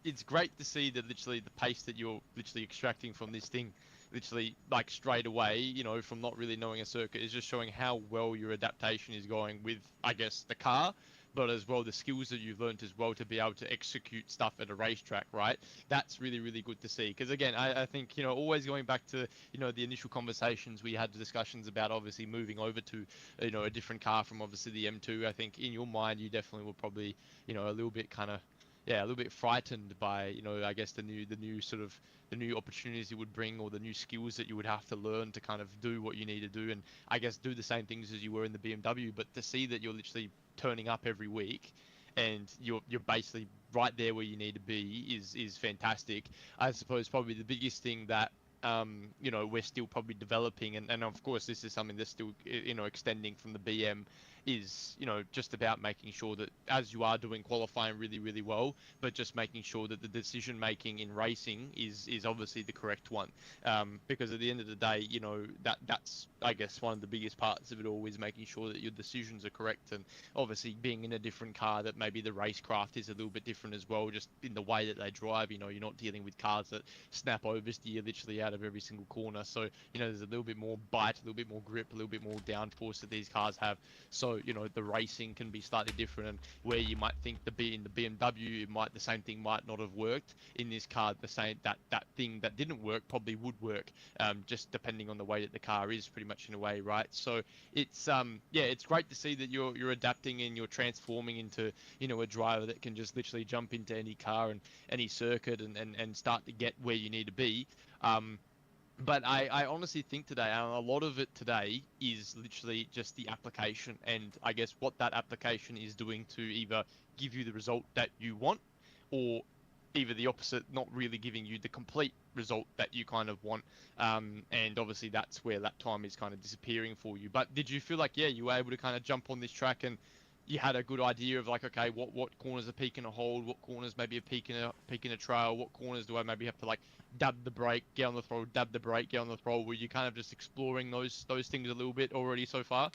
it's great to see that literally the pace that you're literally extracting from this thing, literally like straight away, from not really knowing a circuit, is just showing how well your adaptation is going with, I guess, the car, but as well the skills that you've learned as well to be able to execute stuff at a racetrack, right? That's really, really good to see. Because again, I think, always going back to, the initial conversations we had, discussions about obviously moving over to, a different car from obviously the M2. I think in your mind, you definitely will probably, a little bit kind of, yeah, a little bit frightened by, I guess the new sort of the new opportunities it would bring, or the new skills that you would have to learn to kind of do what you need to do, and I guess do the same things as you were in the BMW. But to see that you're literally turning up every week and you're basically right there where you need to be is fantastic. I suppose probably the biggest thing that we're still probably developing, and of course this is something that's still extending from the BM, is just about making sure that as you are doing qualifying really, really well, but just making sure that the decision making in racing is obviously the correct one, because at the end of the day, that's, I guess, one of the biggest parts of it all, is making sure that your decisions are correct. And obviously being in a different car, that maybe the racecraft is a little bit different as well, just in the way that they drive. You're not dealing with cars that snap oversteer literally out of every single corner, so there's a little bit more bite, a little bit more grip, a little bit more downforce that these cars have. So the racing can be slightly different, and where you might think in the BMW, the same thing might not have worked in this car. The same that thing that didn't work probably would work, just depending on the way that the car is, pretty much, in a way, right? So it's it's great to see that you're adapting and you're transforming into a driver that can just literally jump into any car and any circuit and start to get where you need to be. But I honestly think today, a lot of it today is literally just the application, and I guess what that application is doing to either give you the result that you want, or either the opposite, not really giving you the complete result that you kind of want. And obviously that's where lap time is kind of disappearing for you. But did you feel like, yeah, you were able to kind of jump on this track and you had a good idea of like, okay, what corners are peaking a hold, what corners maybe are peaking a trail, what corners do I maybe have to like dab the brake, get on the throttle, dab the brake, get on the throttle? Were you kind of just exploring those things a little bit already so far?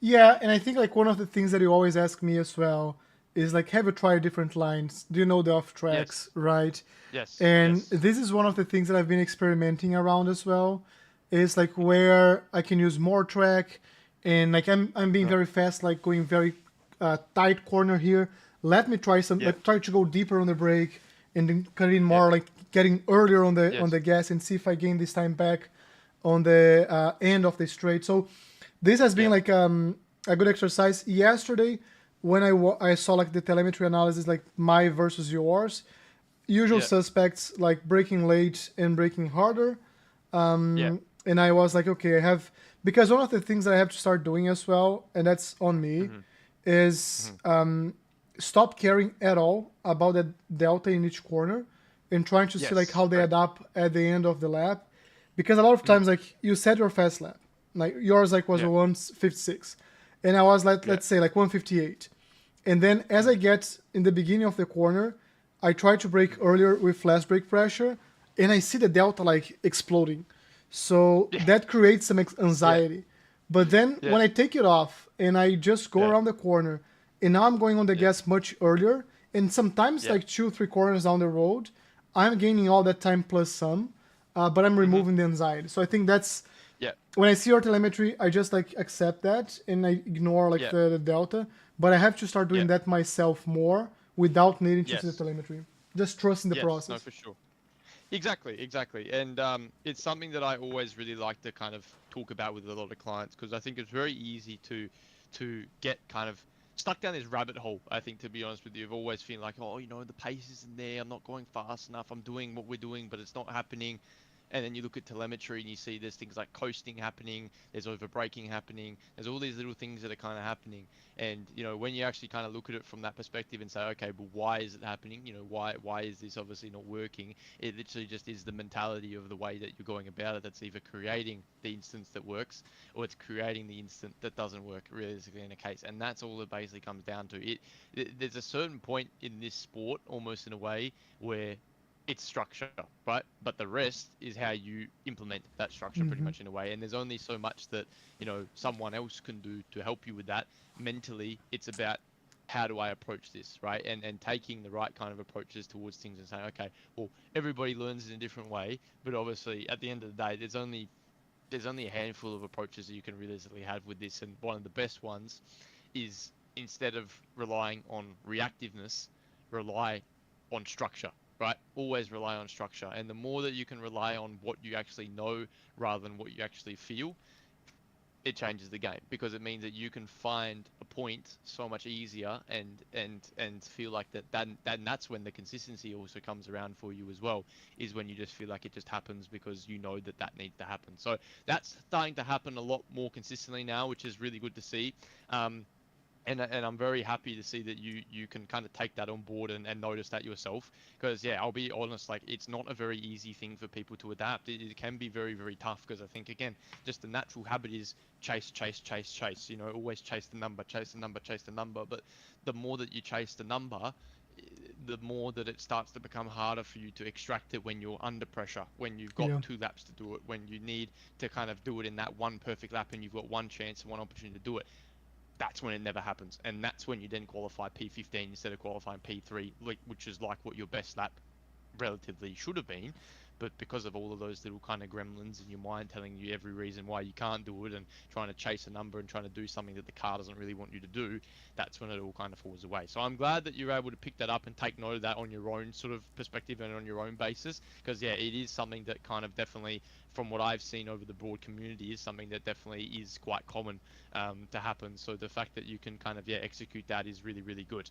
Yeah, and I think like one of the things that you always ask me as well is like, have you tried different lines? Do you know the off tracks, Yes, right? yes, And yes. this is one of the things that I've been experimenting around as well. Is like where I can use more track, and like I'm being Right. very fast, like going very tight corner here. Let me try some, Yeah. like try to go deeper on the brake, and then cut in Yeah. more, like getting earlier on the Yes. gas, and see if I gain this time back on the end of the straight. So this has been Yeah. like a good exercise. Yesterday, when I saw like the telemetry analysis, like my versus yours, usual Yeah. suspects like braking late and braking harder. Yeah. And I was like, okay, I have, because one of the things that I have to start doing as well, and that's on me, Mhm. is Mhm. stop caring at all about the delta in each corner and trying to see like Yes. how they add Correct. up at the end of the lap, because a lot of Mhm. times like you set your fast lap, like yours like was Yeah. a 156, and I was like, Yeah. let's say like 158, and then as I Mhm. get in the beginning of the corner, I try to brake Mhm. earlier with less brake pressure, and I see the delta like exploding. So Yeah. that creates some Yeah. anxiety. But then Yeah. when I take it off and I just go Yeah. around the corner, and now I'm going on the Yeah. gas much earlier, and sometimes Yeah. like 2 3 corners down the road, I'm gaining all that time plus some, but I'm Mhm. removing the anxiety. So I think that's Yeah. when I see your telemetry, I just like accept that and I ignore like Yeah. the delta. But I have to start Yeah. doing that myself more without needing to see the Yes. telemetry. Just trusting the Yes. No, process. for sure. Exactly, exactly. And it's something that I always really like to kind of talk about with a lot of clients because I think it's very easy to get kind of stuck down this rabbit hole. I think, to be honest with you, of always feeling like, oh, the pace isn't there. I'm not going fast enough. I'm doing what we're doing, but it's not happening. And then you look at telemetry and you see there's things like coasting happening, there's over braking happening, there's all these little things that are kind of happening. And when you actually kind of look at it from that perspective and say, okay, well, why is it happening? Why is this obviously not working? It literally just is the mentality of the way that you're going about it that's either creating the instance that works or it's creating the instant that doesn't work realistically in a case. And that's all it basically comes down to. There's a certain point in this sport, almost in a way, where it's structure, right? But the rest is how you implement that structure pretty Hmm. much in a way. And there's only so much that, someone else can do to help you with that. Mentally, it's about how do I approach this, right? And taking the right kind of approaches towards things and saying, okay, well, everybody learns in a different way, but obviously at the end of the day, there's only a handful of approaches that you can realistically have with this, and one of the best ones is instead of relying on reactiveness, rely on structure, right? Always rely on structure. And the more that you can rely on what you actually know rather than what you actually feel, it changes the game because it means that you can find a point so much easier and feel like that that's when the consistency also comes around for you as well, is when you just feel like it just happens because you know that needs to happen. So that's starting to happen a lot more consistently now, which is really good to see. And I'm very happy to see that you can kind of take that on board and notice that yourself, because yeah, I'll be honest, like it's not a very easy thing for people to adapt. It can be very, very tough because I think, again, just the natural habit is chase, chase, chase, chase, always chase the number, chase the number, chase the number. But the more that you chase the number, the more that it starts to become harder for you to extract it when you're under pressure, when you've got Yeah. 2 laps to do it, when you need to kind of do it in that one perfect lap and you've got one chance and one opportunity to do it. That's when it never happens, and that's when you then qualify P15 instead of qualifying P3, which is like what your best lap relatively should have been. But because of all of those little kind of gremlins in your mind telling you every reason why you can't do it and trying to chase a number and trying to do something that the car doesn't really want you to do, that's when it all kind of falls away. So I'm glad that you're able to pick that up and take note of that on your own sort of perspective and on your own basis, because yeah, it is something that kind of definitely, from what I've seen over the broad community, is something that definitely is quite common to happen. So the fact that you can kind of execute that is really, really good.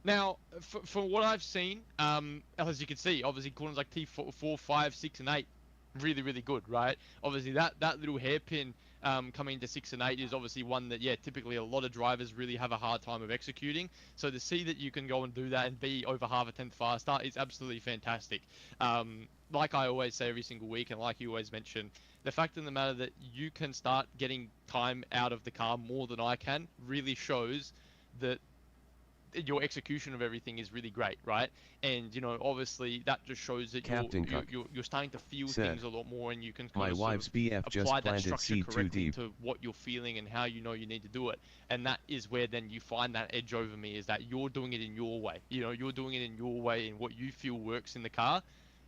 Now, for what I've seen, as you can see, obviously corners like T4, 5, 6, and 8, really, really good, right? Obviously, that little hairpin coming into 6 and 8 is obviously one that, yeah, typically a lot of drivers really have a hard time of executing. So to see that you can go and do that and be over half a tenth faster is absolutely fantastic. Like I always say every single week, and like you always mention, the fact of the matter that you can start getting time out of the car more than I can really shows that your execution of everything is really great, right? And you know, obviously that just shows that Captain Cook you're starting to feel said, things a lot more, and you can kind my of sort wife's of BF just apply that planted structure seed too correctly deep. to what you're feeling and how you know you need to do it. And that is where then you find that edge over me, is that you're doing it in your way. You know, you're doing it in your way and what you feel works in the car.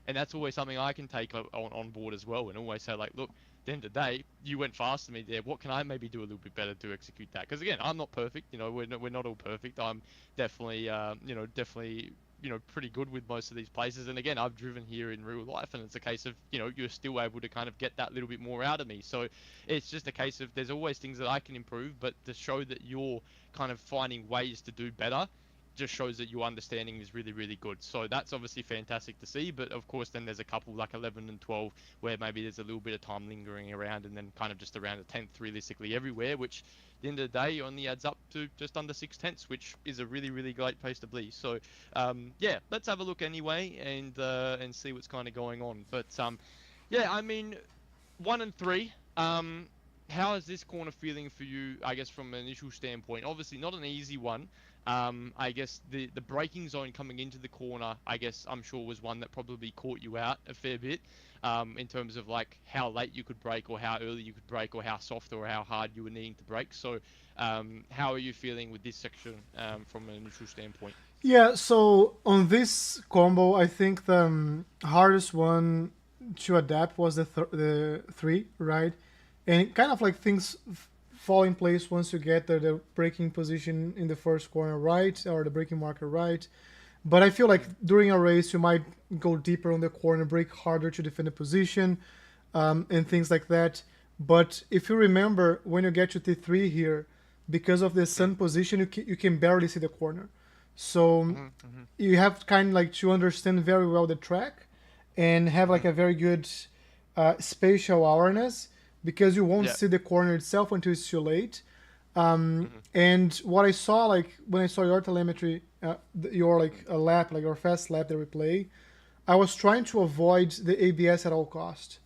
And that's always something I can take on board as well, and always say like, look, at the end of the day, you went faster than me there. What can I maybe do a little bit better to execute that? Because again, I'm not perfect. You know, we're not all perfect. I'm definitely, definitely, pretty good with most of these places. And again, I've driven here in real life, and it's a case of, you're still able to kind of get that little bit more out of me. So it's just a case of there's always things that I can improve, but to show that you're kind of finding ways to do better just shows that your understanding is really, really good. So that's obviously fantastic to see. But of course, then there's a couple like 11 and 12 where maybe there's a little bit of time lingering around, and then kind of just around a tenth realistically everywhere, which at the end of the day only adds up to just under 6/10, which is a really, really great place to be. So yeah, let's have a look anyway and see what's kind of going on. But yeah, I mean, 1 and 3. How is this corner feeling for you? I guess from an initial standpoint, obviously not an easy one. I guess the braking zone coming into the corner, I guess I'm sure was one that probably caught you out a fair bit, in terms of like how late you could brake or how early you could brake or how soft or how hard you were needing to brake. So, how are you feeling with this section from an initial standpoint? Yeah, so on this combo, I think the hardest one to adapt was the three, right? And kind of like things fall in place once you get the braking position in the first corner right, or the braking marker right. But I feel like during a race, you might go deeper on the corner, brake harder to defend the position, and things like that. But if you remember, when you get to T3 here, because of the sun position, you can barely see the corner. So you have kind of like to understand very well the track and have like a very good spatial awareness, because you won't Yeah. see the corner itself until it's too late. And what I saw, like when I saw your telemetry, your like a lap, like your fast lap that we play, I was trying to avoid the ABS at all cost.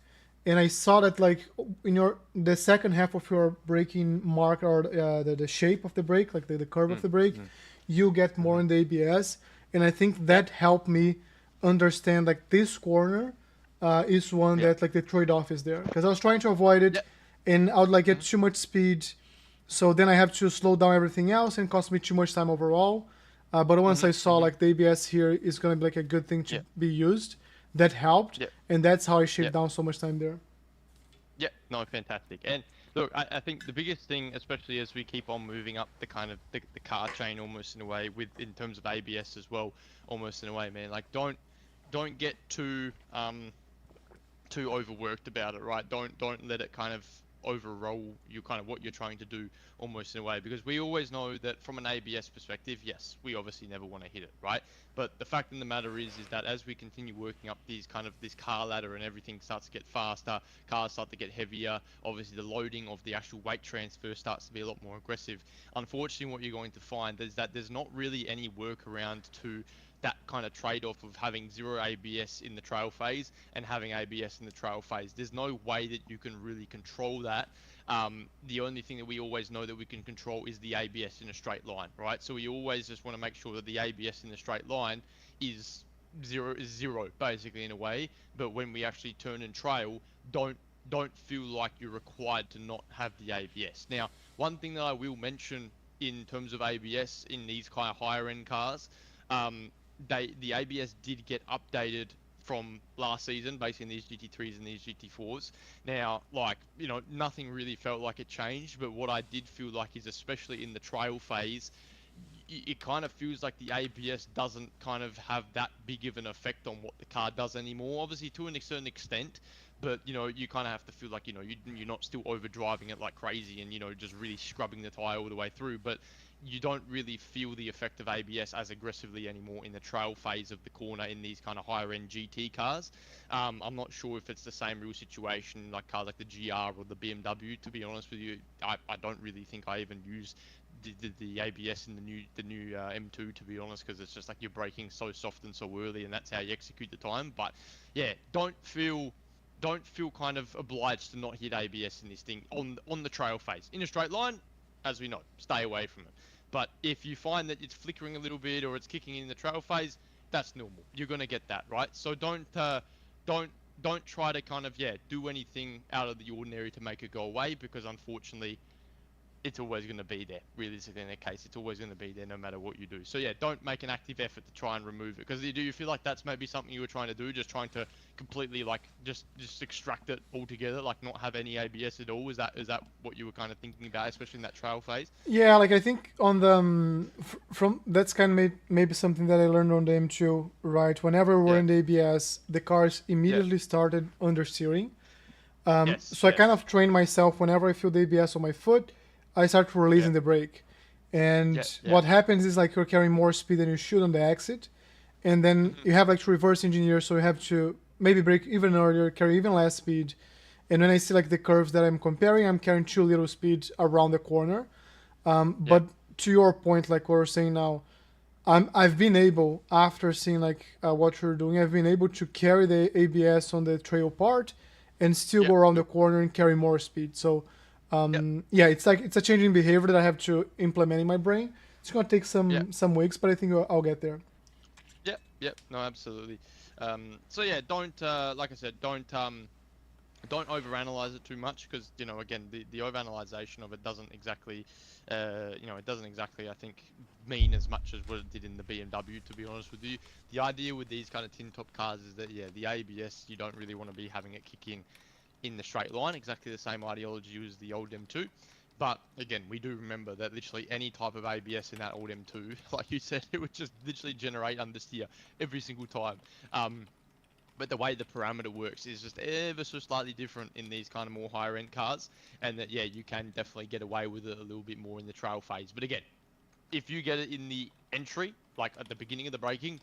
And I saw that like in the second half of your braking mark, or the shape of the brake, like the curve of the brake, you get more in the ABS. And I think that helped me understand like this corner is one Yeah. that like the trade-off is there, because I was trying to avoid it, Yeah. and I would like get too much speed, so then I have to slow down everything else and cost me too much time overall. But once I saw like the ABS here is going to be like a good thing to Yeah. be used, that helped, Yeah. and that's how I shaved Yeah. down so much time there. Yeah, no, fantastic. And look, I think the biggest thing, especially as we keep on moving up the kind of the car chain almost in a way, with in terms of ABS as well, almost in a way, man. Like don't get too overworked about it, right? Don't let it kind of overroll you kind of what you're trying to do almost in a way, because we always know that from an ABS perspective, yes, we obviously never want to hit it, right? But the fact of the matter is that as we continue working up these kind of this car ladder and everything starts to get faster, cars start to get heavier, obviously the loading of the actual weight transfer starts to be a lot more aggressive. Unfortunately, what you're going to find is that there's not really any workaround to that kind of trade-off of having zero ABS in the trail phase and having ABS in the trail phase. There's no way that you can really control that. The only thing that we always know that we can control is the ABS in a straight line, right? So we always just want to make sure that the ABS in the straight line is zero basically in a way. But when we actually turn and trail, don't feel like you're required to not have the ABS. Now, one thing that I will mention in terms of ABS in these kind of higher end cars, the ABS did get updated from last season, basically in these GT3s and these GT4s. Now, like, nothing really felt like it changed, but what I did feel like is, especially in the trail phase, it kind of feels like the ABS doesn't kind of have that big of an effect on what the car does anymore. Obviously, to a certain extent, but you kind of have to feel like you're not still overdriving it like crazy and just really scrubbing the tire all the way through. But you don't really feel the effect of ABS as aggressively anymore in the trail phase of the corner in these kind of higher end GT cars. I'm not sure if it's the same real situation like cars like the GR or the BMW. To be honest with you, I don't really think I even use the ABS in the new M2, to be honest, because it's just like you're braking so soft and so early, and that's how you execute the time. But yeah, don't feel kind of obliged to not hit ABS in this thing on the trail phase. In a straight line, as we know, stay away from it. But if you find that it's flickering a little bit or it's kicking in the trail phase, that's normal. You're gonna get that, right? So don't don't try to kind of do anything out of the ordinary to make it go away, because unfortunately it's always going to be there. Realistically, in that case, it's always going to be there no matter what you do. So yeah, don't make an active effort to try and remove it, because do you feel like that's maybe something you were trying to do, just trying to completely like just extract it altogether, like not have any ABS at all? Is that what you were kind of thinking about, especially in that trail phase? Yeah, like I think on the from that's kind of maybe something that I learned on the M2, right? Whenever we're Yeah. in the ABS, the cars immediately started understeering. Yes. So I kind of train myself whenever I feel the ABS on my foot, I start releasing the brake. And Yeah. what happens is like you're carrying more speed than you should on the exit. And then you have like to reverse engineer, so you have to maybe brake even earlier, carry even less speed. And when I see like the curves that I'm comparing, I'm carrying too little speed around the corner. But to your point, like what we're saying now, I've been able, after seeing like what you're doing, I've been able to carry the ABS on the trail part and still go around the corner and carry more speed. So yeah, it's like it's a changing behavior that I have to implement in my brain. It's gonna take some weeks, but I think I'll get there. Yep. No, absolutely. So yeah, don't like I said, don't overanalyze it too much, because again, the overanalyzation of it doesn't exactly it doesn't exactly, I think, mean as much as what it did in the BMW, to be honest with you. The idea with these kind of tin top cars is that the ABS, you don't really want to be having it kick in the straight line, exactly the same ideology as the old M2. But again, we do remember that literally any type of ABS in that old M2, like you said, it would just literally generate understeer every single time. But the way the parameter works is just ever so slightly different in these kind of more higher end cars, and that you can definitely get away with it a little bit more in the trail phase. But again, if you get it in the entry, like at the beginning of the braking,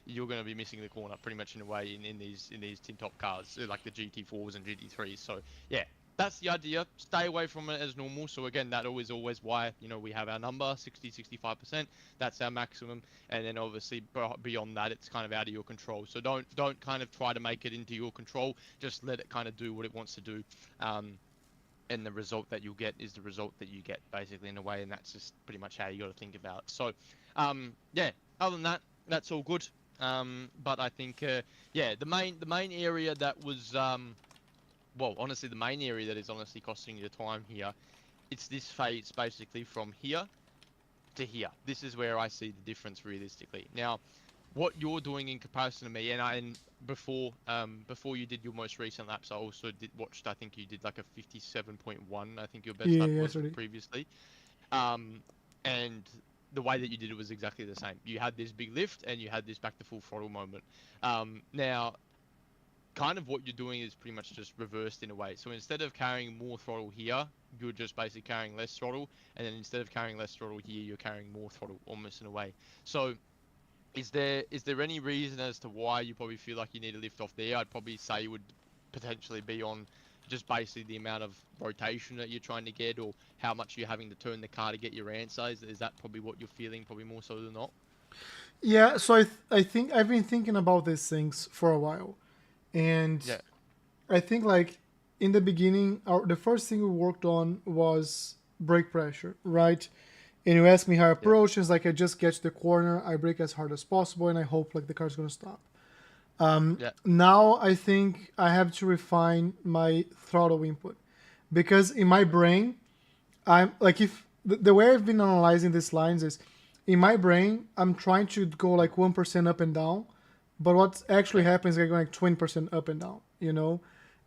you're going to be missing the corner pretty much in a way in these tin top cars, like the GT4s and GT3s. So yeah, that's the idea. Stay away from it as normal. So again, that is always why we have our number 60-65%. That's our maximum, and then obviously beyond that, it's kind of out of your control. So don't kind of try to make it into your control. Just let it kind of do what it wants to do. And the result that you'll get is the result that you get, basically, in a way, and that's just pretty much how you got to think about it. So yeah, other than that, that's all good. But I think the main area that was well, honestly, the main area that is honestly costing you time here, it's this phase basically from here to here. This is where I see the difference realistically. Now, what you're doing in comparison to me, and before you did your most recent laps, I also watched. I think you did like a 57.1. I think your best lap was previously. And the way that you did it was exactly the same. You had this big lift and you had this back to full throttle moment. Now, kind of what you're doing is pretty much just reversed in a way. So instead of carrying more throttle here, you're just basically carrying less throttle, and then instead of carrying less throttle here, you're carrying more throttle, almost in a way. So is there any reason as to why you probably feel like you need to lift off there? I'd probably say it would potentially be on just basically the amount of rotation that you're trying to get, or how much you're having to turn the car to get your answer. Is that probably what you're feeling, probably more so than not? Yeah, so I think I've been thinking about these things for a while. And I think like in the beginning, the first thing we worked on was brake pressure, right? And you asked me how I approach. It's like I just get to the corner, I brake as hard as possible, and I hope like the car's gonna stop. Now I think I have to refine my throttle input, because in my brain, I'm like, if the way I've been analyzing these lines is, in my brain, I'm trying to go like 1% up and down, but what actually happens is I go like 20% up and down,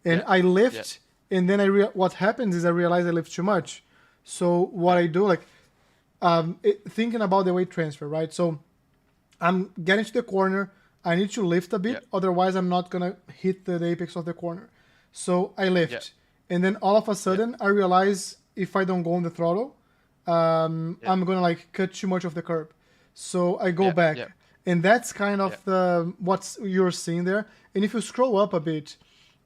and I lift, and then what happens is I realize I lift too much. So what I do, like, thinking about the weight transfer, right? So I'm getting to the corner, I need to lift a bit, otherwise I'm not gonna hit the apex of the corner. So I lift, and then all of a sudden I realize if I don't go on the throttle, I'm gonna like cut too much of the curb. So I go back. And that's kind of what you're seeing there. And if you scroll up a bit,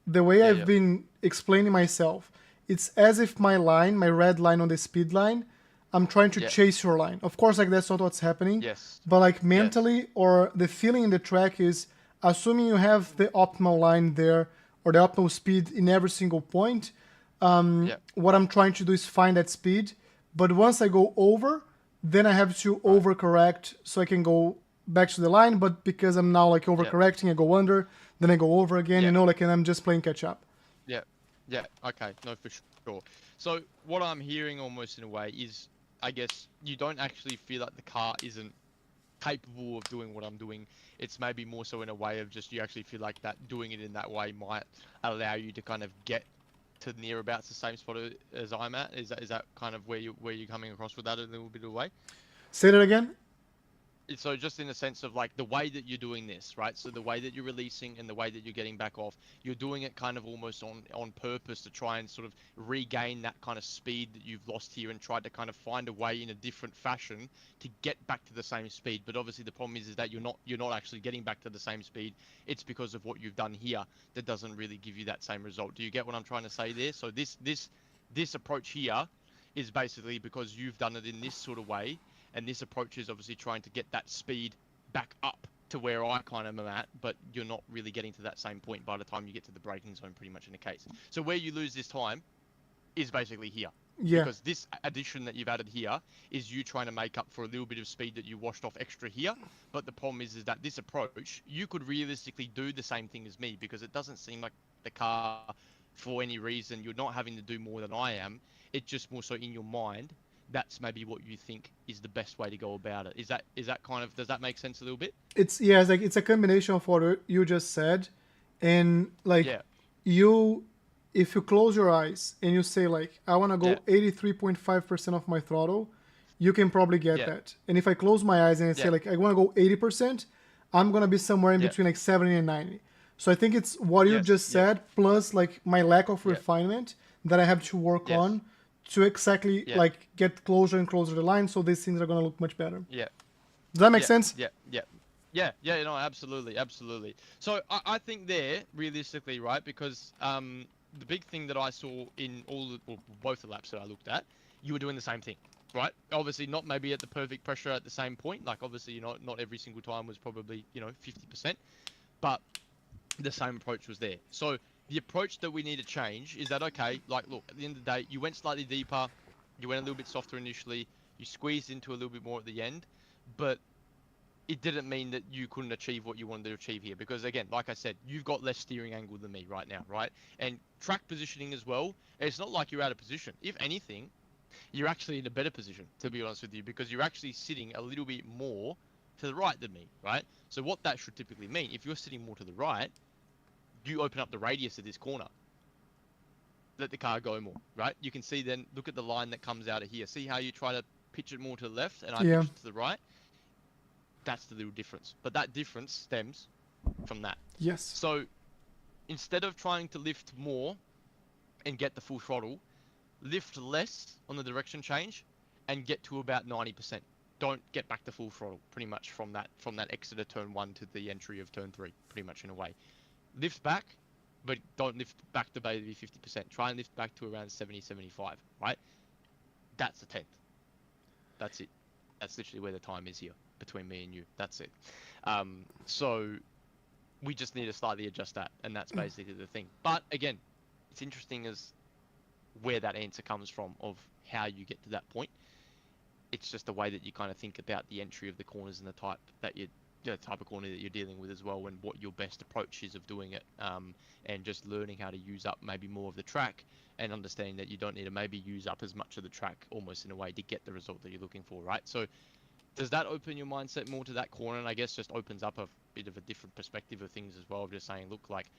the way I've been explaining myself, it's as if my red line on the speed line, I'm trying to chase your line. Of course, like that's not what's happening. But like mentally, or the feeling in the track is, assuming you have the optimal line there, or the optimal speed in every single point, what I'm trying to do is find that speed. But once I go over, then I have to overcorrect so I can go back to the line. But because I'm now like overcorrecting, I go under, then I go over again. You know, like, and I'm just playing catch up. Yeah, yeah, okay, no, for sure. So what I'm hearing almost in a way is, I guess you don't actually feel like the car isn't capable of doing what I'm doing. It's maybe more so in a way of just you actually feel like that doing it in that way might allow you to kind of get to near about the same spot as I'm at. Is that kind of where you're coming across with that a little bit of way? Say that again. So just in the sense of like the way that you're doing this, right? So the way that you're releasing and the way that you're getting back off, you're doing it kind of almost on purpose to try and sort of regain that kind of speed that you've lost here and try to kind of find a way in a different fashion to get back to the same speed. But obviously the problem is that you're not actually getting back to the same speed. It's because of what you've done here that doesn't really give you that same result. Do you get what I'm trying to say there? So this approach here is basically because you've done it in this sort of way. And this approach is obviously trying to get that speed back up to where I kind of am at, but you're not really getting to that same point by the time you get to the braking zone, pretty much in the case. So where you lose this time is basically here. Yeah. Because this addition that you've added here is you trying to make up for a little bit of speed that you washed off extra here. But the problem is that this approach, you could realistically do the same thing as me because it doesn't seem like the car, for any reason, you're not having to do more than I am. It's just more so in your mind. That's maybe what you think is the best way to go about it. Is that kind of, does that make sense a little bit? It's like it's a combination of what you just said, and like you, if you close your eyes and you say like I want to go 83.5% of my throttle, you can probably get that. And if I close my eyes and I say like I want to go 80%, I'm gonna be somewhere in between like 70 and 90. So I think it's what you just said plus like my lack of refinement that I have to work on to exactly like get closer and closer to the line, so these things are gonna look much better. Yeah. Does that make sense? Yeah, no, absolutely. So I think there, realistically, right, because the big thing that I saw in both the laps that I looked at, you were doing the same thing, right? Obviously not maybe at the perfect pressure at the same point, like obviously, you know, not every single time was probably, 50%, but the same approach was there. So the approach that we need to change is that, okay, like, look, at the end of the day, you went slightly deeper, you went a little bit softer initially, you squeezed into a little bit more at the end, but it didn't mean that you couldn't achieve what you wanted to achieve here. Because again, like I said, you've got less steering angle than me right now, right? And track positioning as well, it's not like you're out of position. If anything, you're actually in a better position, to be honest with you, because you're actually sitting a little bit more to the right than me, right? So what that should typically mean, if you're sitting more to the right, you open up the radius of this corner, let the car go more, right? You can see then, look at the line that comes out of here. See how you try to pitch it more to the left and I pitch it to the right? That's the little difference. But that difference stems from that. Yes. So instead of trying to lift more and get the full throttle, lift less on the direction change and get to about 90%. Don't get back to full throttle pretty much from that exit of turn 1 to the entry of turn 3, pretty much in a way. Lift back, but don't lift back to maybe 50%. Try and lift back to around 70, 75, right? That's the 10th. That's it. That's literally where the time is here between me and you. That's it. So we just need to slightly adjust that, and that's basically the thing. But again, it's interesting as where that answer comes from of how you get to that point. It's just the way that you kind of think about the entry of the corners and the type of corner that you're dealing with as well, and what your best approach is of doing it, and just learning how to use up maybe more of the track and understanding that you don't need to maybe use up as much of the track almost in a way to get the result that you're looking for, right? So does that open your mindset more to that corner, and I guess just opens up a bit of a different perspective of things as well, of just saying, look, like,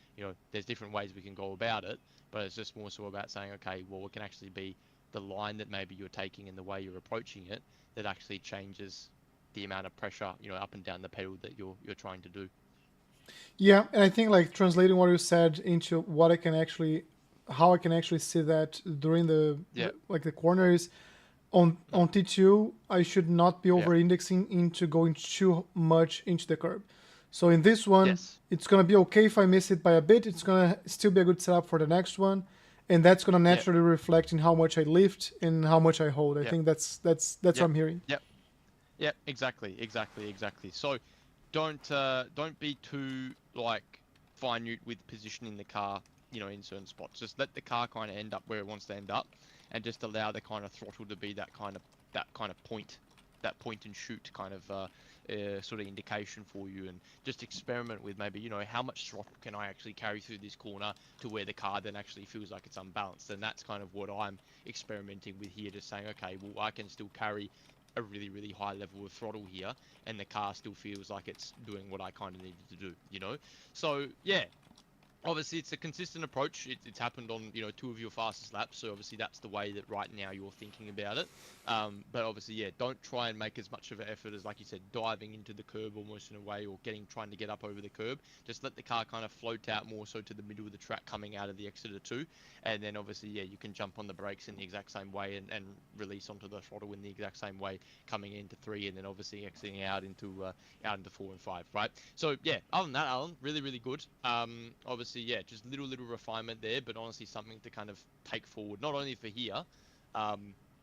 there's different ways we can go about it, but it's just more so about saying, okay, well, it can actually be the line that maybe you're taking and the way you're approaching it that actually changes the amount of pressure, up and down the pedal that you're trying to do. Yeah, and I think like translating what you said into what how I can actually see that during the corner is on T2, I should not be over indexing into going too much into the curb. So in this one, it's going to be okay if I miss it by a bit. It's going to still be a good setup for the next one. And that's going to naturally reflect in how much I lift and how much I hold. I think that's what I'm hearing. Yeah, exactly. So don't be too minute with positioning the car, in certain spots. Just let the car kind of end up where it wants to end up, and just allow the kind of throttle to be that kind of point that point and shoot kind of sort of indication for you, and just experiment with maybe, how much throttle can I actually carry through this corner to where the car then actually feels like it's unbalanced. And that's kind of what I'm experimenting with here, just saying, okay, well, I can still carry a really, really high level of throttle here, and the car still feels like it's doing what I kind of needed to do. So yeah, obviously it's a consistent approach. It's happened on 2 of your fastest laps, so obviously that's the way that right now you're thinking about it. But obviously, yeah, don't try and make as much of an effort as, like you said, diving into the curb almost in a way, or trying to get up over the curb. Just let the car kind of float out more so to the middle of the track coming out of the exit of 2, and then obviously, yeah, you can jump on the brakes in the exact same way and release onto the throttle in the exact same way coming into 3, and then obviously exiting out into 4 and 5, right? So yeah, other than that, Alan, really, really good. Obviously, yeah, just little refinement there, but honestly something to kind of take forward, not only for here,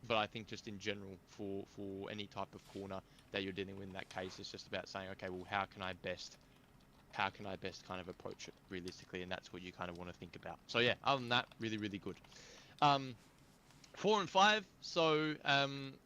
but I think just in general for any type of corner that you're dealing with in that case. It's just about saying, okay, well, how can I best kind of approach it realistically, and that's what you kind of want to think about. So yeah, other than that, really, really good. 4 and 5. So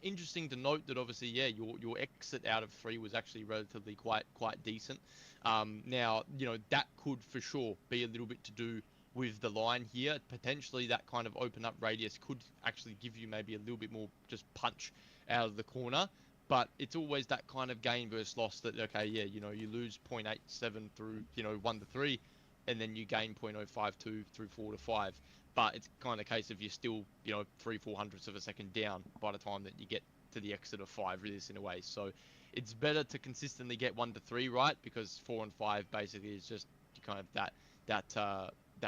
interesting to note that obviously, yeah, your exit out of 3 was actually relatively quite decent. Now, that could for sure be a little bit to do with the line here. Potentially that kind of open up radius could actually give you maybe a little bit more just punch out of the corner. But it's always that kind of gain versus loss that, okay, yeah, you lose 0.87 through, 1 to 3, and then you gain 0.052 through 4 to 5. But it's kind of a case of you're still, 3/400ths of a second down by the time that you get to the exit of 5, really, in a way. So it's better to consistently get 1 to 3 right, because 4 and 5 basically is just kind of that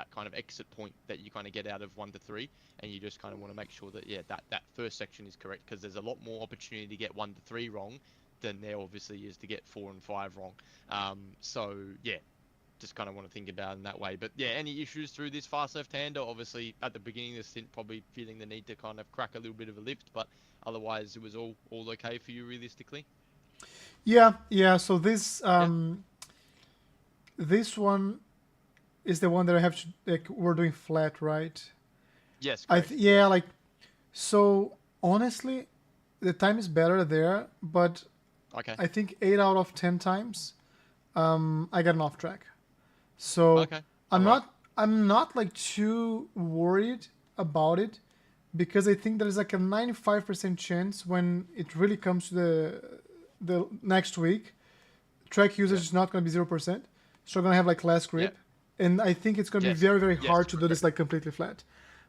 kind of exit point that you kind of get out of 1 to 3, and you just kind of want to make sure that, yeah, that first section is correct, because there's a lot more opportunity to get 1 to 3 wrong than there obviously is to get 4 and 5 wrong. So yeah, just kind of want to think about it in that way. But yeah, any issues through this fast left-hander? Obviously at the beginning of the stint, probably feeling the need to kind of crack a little bit of a lift, but otherwise it was all okay for you realistically? Yeah. So this Yeah. this one is the one that I have to, like, we're doing flat, right? Yes, correct. Yeah, like, so honestly, the time is better there, but Okay. I think 8 out of 10 times, I get an off track. So Okay. I'm Alright. not like too worried about it, because I think there's like a 95% chance when it really comes to the next week, track usage is not going to be 0%. So we're going to have like less grip. And I think it's going to be Yes. very, very Yes, hard to do correct. this like completely flat.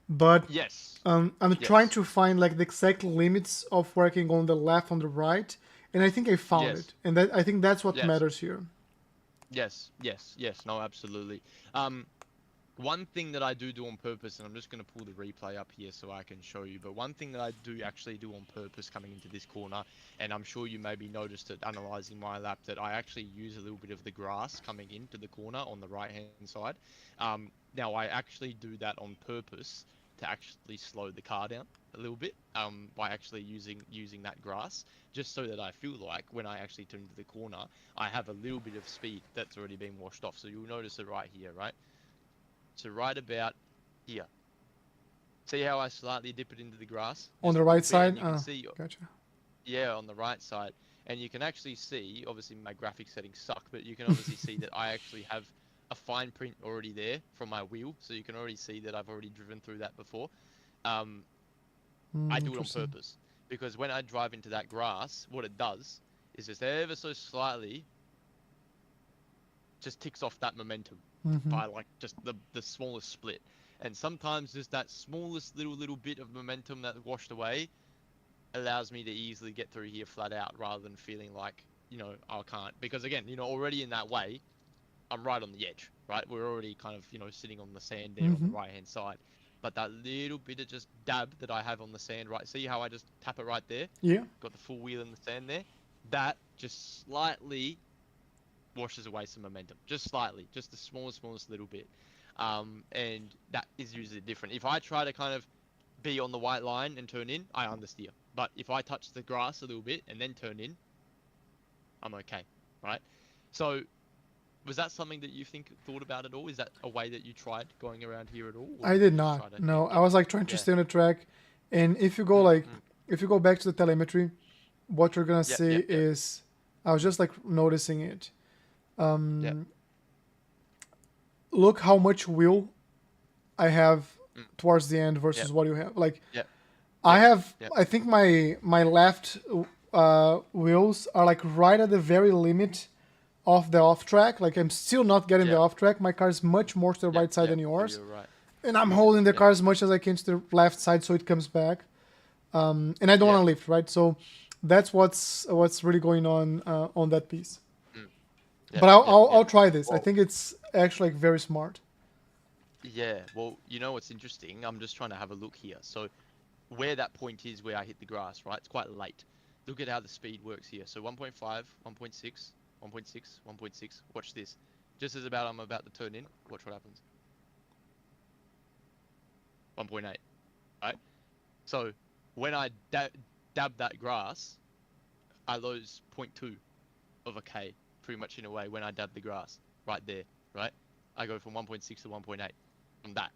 But Yes. I'm trying to find like the exact limits of working on the left, on the right, and I think I found Yes. it. And I think that's what Yes. matters here. Yes. No, absolutely. One thing that I do on purpose, and I'm just going to pull the replay up here so I can show you, but one thing that I do actually do on purpose coming into this corner, and I'm sure you maybe noticed it analyzing my lap, that I actually use a little bit of the grass coming into the corner on the right hand side. Now I actually do that on purpose to actually slow the car down a little bit, by actually using that grass, just so that I feel like when I actually turn into the corner, I have a little bit of speed that's already been washed off. So you'll notice it right here, right? So right about here. See how I slightly dip it into the grass? On Just the a right little bit, side? and you can see, Gotcha. yeah, on the right side. And you can actually see, obviously my graphic settings suck, but you can obviously see that I actually have a fine print already there from my wheel. So you can already see that I've already driven through that before. I do it on Interesting. purpose, because when I drive into that grass, what it does is just ever so slightly just ticks off that momentum by like just the smallest split. And sometimes just that smallest little bit of momentum that washed away allows me to easily get through here flat out, rather than feeling like, I can't. Because again, already in that way, I'm right on the edge, right? We're already kind of, sitting on the sand there on the right hand side. But that little bit of just dab that I have on the sand, right? See how I just tap it right there? Yeah. Got the full wheel in the sand there? That just slightly washes away some momentum, just slightly, just the smallest little bit. And that is usually different. If I try to kind of be on the white line and turn in, I understeer. But if I touch the grass a little bit and then turn in, I'm okay, right? So was that something that you thought about at all? Is that a way that you tried going around here at all? I did not. No, I was like trying to stay on the track. And if you go if you go back to the telemetry, what you're gonna Yep, see yep, yep. is, I was just like noticing it. Yep. Look how much wheel I have Mm, towards the end yep. versus what you have. Like Yep. I Yep. have, Yep. I think my left wheels are like right at the very limit of the off track. Like I'm still not getting the Yep. off track. My car is much more to the Yep. right side Yep. than So yours, you're right. and I'm Yep. holding the Yep. car as much as I can to the left side so it comes back. And I don't want Yep. to lift, right? So that's what's really going on that piece. Mm, But yep. Yep. I'll Yep. try this. I Well, think it's actually like very smart. yeah. Well, you know what's interesting? I'm just trying to have a look here. So where that point is where I hit the grass, right? It's quite late. Look at how the speed works here. So 1.5, 1.6, 1.6, 1.6. Watch this. Just as I'm about to turn in, watch what happens. 1.8, right? So when I dab that grass, I lose zero point 0.2 of a K, pretty much in a way, when I dab the grass, right there, right? I go from 1.6 to 1.8 from that,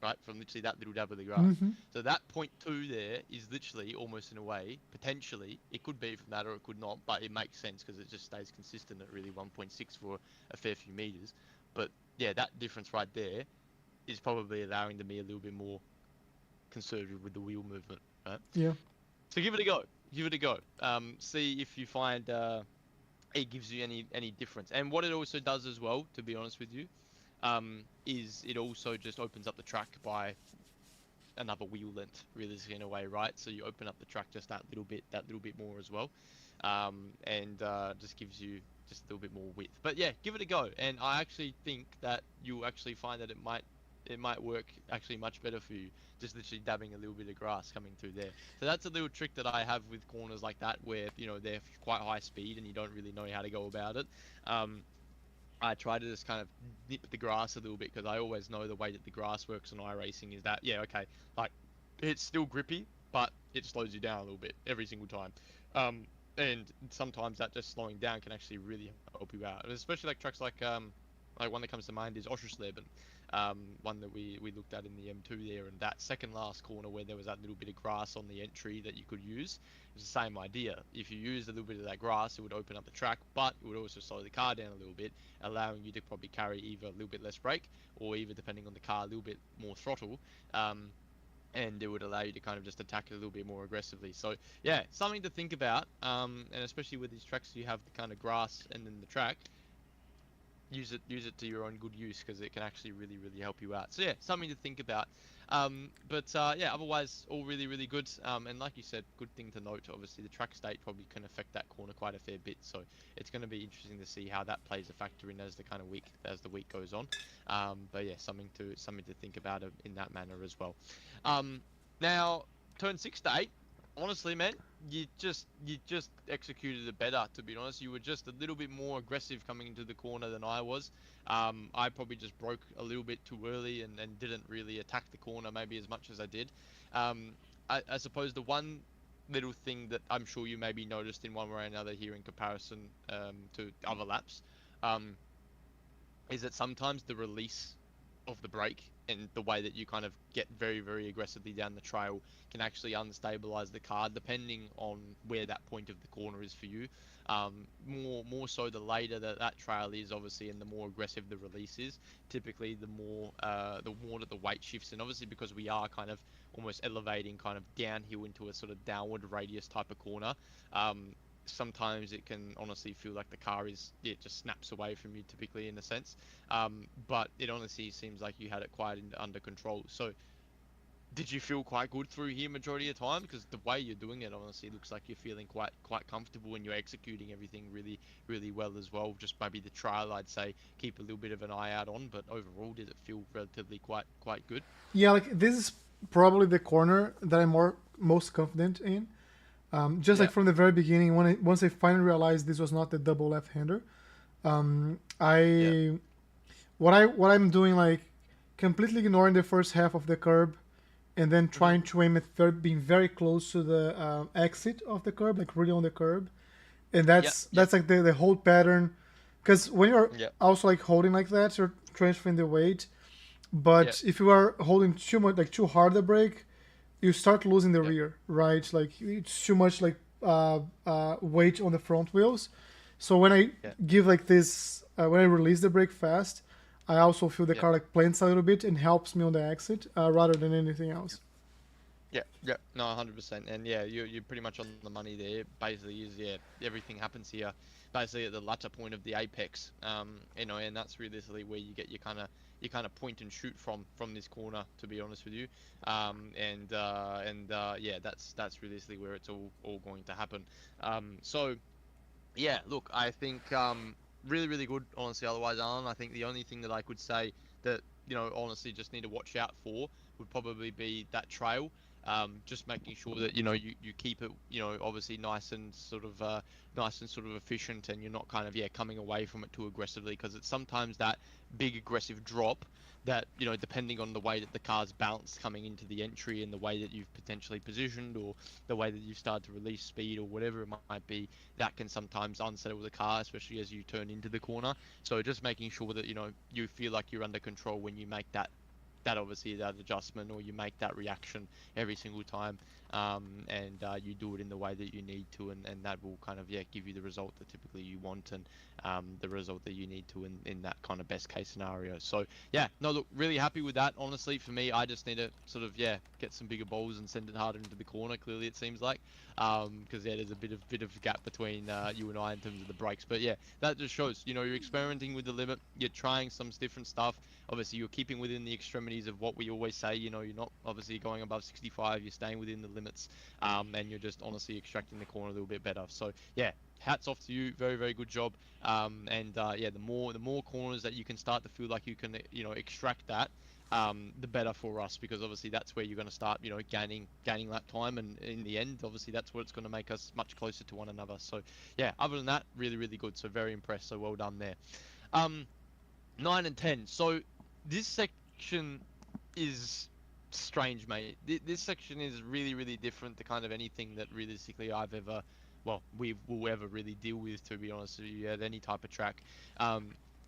right? From literally that little dab of the grass. Mm-hmm. So that 0.2 there is literally almost in a way, potentially, it could be from that or it could not, but it makes sense because it just stays consistent at really 1.6 for a fair few meters. But yeah, that difference right there is probably allowing me a little bit more conservative with the wheel movement, right? Yeah. So give it a go. Give it a go. See if you find it gives you any difference. And what it also does as well, to be honest with you, is it also just opens up the track by another wheel length, really, in a way, right? So you open up the track just that little bit more as well, and just gives you just a little bit more width. But yeah, give it a go, and I actually think that you'll actually find that it might work actually much better for you, just literally dabbing a little bit of grass coming through there. So that's a little trick that I have with corners like that, where they're quite high speed and you don't really know how to go about it. I try to just kind of nip the grass a little bit because I always know the way that the grass works on iRacing is that, yeah, okay, like it's still grippy, but it slows you down a little bit every single time. And sometimes that just slowing down can actually really help you out, and especially like tracks like one that comes to mind is Oschersleben, one that we looked at in the M2 there, and that second last corner where there was that little bit of grass on the entry that you could use. It's the same idea. If you used a little bit of that grass, it would open up the track, but it would also slow the car down a little bit, allowing you to probably carry either a little bit less brake or either, depending on the car, a little bit more throttle. And it would allow you to kind of just attack it a little bit more aggressively. So yeah, something to think about. And especially with these tracks, you have the kind of grass and then the track. Use it to your own good use because it can actually really help you out. So yeah, something to think about. But yeah, otherwise all really good. And like you said, good thing to note. Obviously, the track state probably can affect that corner quite a fair bit. So it's going to be interesting to see how that plays a factor in as the week goes on. But yeah, something to think about in that manner as well. Now turn 6 to 8. Honestly, man, you just executed it better. To be honest, you were just a little bit more aggressive coming into the corner than I was. I probably just broke a little bit too early and didn't really attack the corner maybe as much as I did. I suppose the one little thing that I'm sure you maybe noticed in one way or another here in comparison to other laps, is that sometimes the release of the brake and the way that you kind of get very aggressively down the trail can actually unstabilize the car depending on where that point of the corner is for you. More so the later that trail is, obviously, and the more aggressive the release is, typically the more that the weight shifts. And obviously because we are kind of almost elevating kind of downhill into a sort of downward radius type of corner, sometimes it can honestly feel like the car it just snaps away from you, typically, in a sense. But it honestly seems like you had it quite under control. So did you feel quite good through here majority of the time? Because the way you're doing it honestly looks like you're feeling quite comfortable and you're executing everything really well as well. Just maybe the trail, I'd say, keep a little bit of an eye out on, but overall did it feel relatively quite good? Yeah, like this is probably the corner that I'm most confident in. Just Yeah. like from the very beginning, once I finally realized this was not the double left-hander, Yeah. I what I'm doing, like completely ignoring the first half of the curb, and then trying to aim at being very close to the exit of the curb, like really on the curb, and Yep. that's like the whole pattern. Because when you're Yep. also like holding like that, you're transferring the weight. Yep. But if you are holding too much, like too hard the brake, you start losing the Yep. rear, right? Like it's too much like weight on the front wheels. So when I Yeah. give like this, when I release the brake fast, I also feel the Yeah. car like plants a little bit and helps me on the exit rather than anything else. Yeah, yeah, no, 100%, and yeah, you're pretty much on the money there. Basically, is yeah, everything happens here, basically at the latter point of the apex. And that's realistically where you get your kind of point and shoot from this corner. To be honest with you, yeah, that's realistically where it's all going to happen. So yeah, look, I think really really good. Honestly, otherwise, Alan, I think the only thing that I could say that honestly just need to watch out for would probably be that trail. Just making sure that you keep it obviously nice and sort of efficient, and you're not kind of coming away from it too aggressively, because it's sometimes that big aggressive drop that depending on the way that the car's balanced coming into the entry and the way that you've potentially positioned, or the way that you've started to release speed or whatever it might be, that can sometimes unsettle the car, especially as you turn into the corner. So just making sure that you feel like you're under control when you make that obviously that adjustment, or you make that reaction every single time, and you do it in the way that you need to, and that will kind of give you the result that typically you want, and the result that you need to in that kind of best case scenario. So yeah, no, look, really happy with that. Honestly, for me, I just need to sort of get some bigger balls and send it harder into the corner. Clearly, it seems like, because there's a bit of gap between you and I in terms of the brakes. But yeah, that just shows you're experimenting with the limit, you're trying some different stuff. Obviously, you're keeping within the extremities of what we always say. You're not obviously going above 65. You're staying within the limits, and you're just honestly extracting the corner a little bit better. So yeah, hats off to you. Very very good job. And yeah, the more corners that you can start to feel like you can extract that, the better for us, because obviously that's where you're going to start gaining lap time, and in the end obviously that's what's going to make us much closer to one another. So yeah, other than that, really really good. So very impressed. So well done there. um 9 and 10. So this section is strange, mate. This section is really, really different to kind of anything that realistically we will ever really deal with, to be honest with you, at any type of track.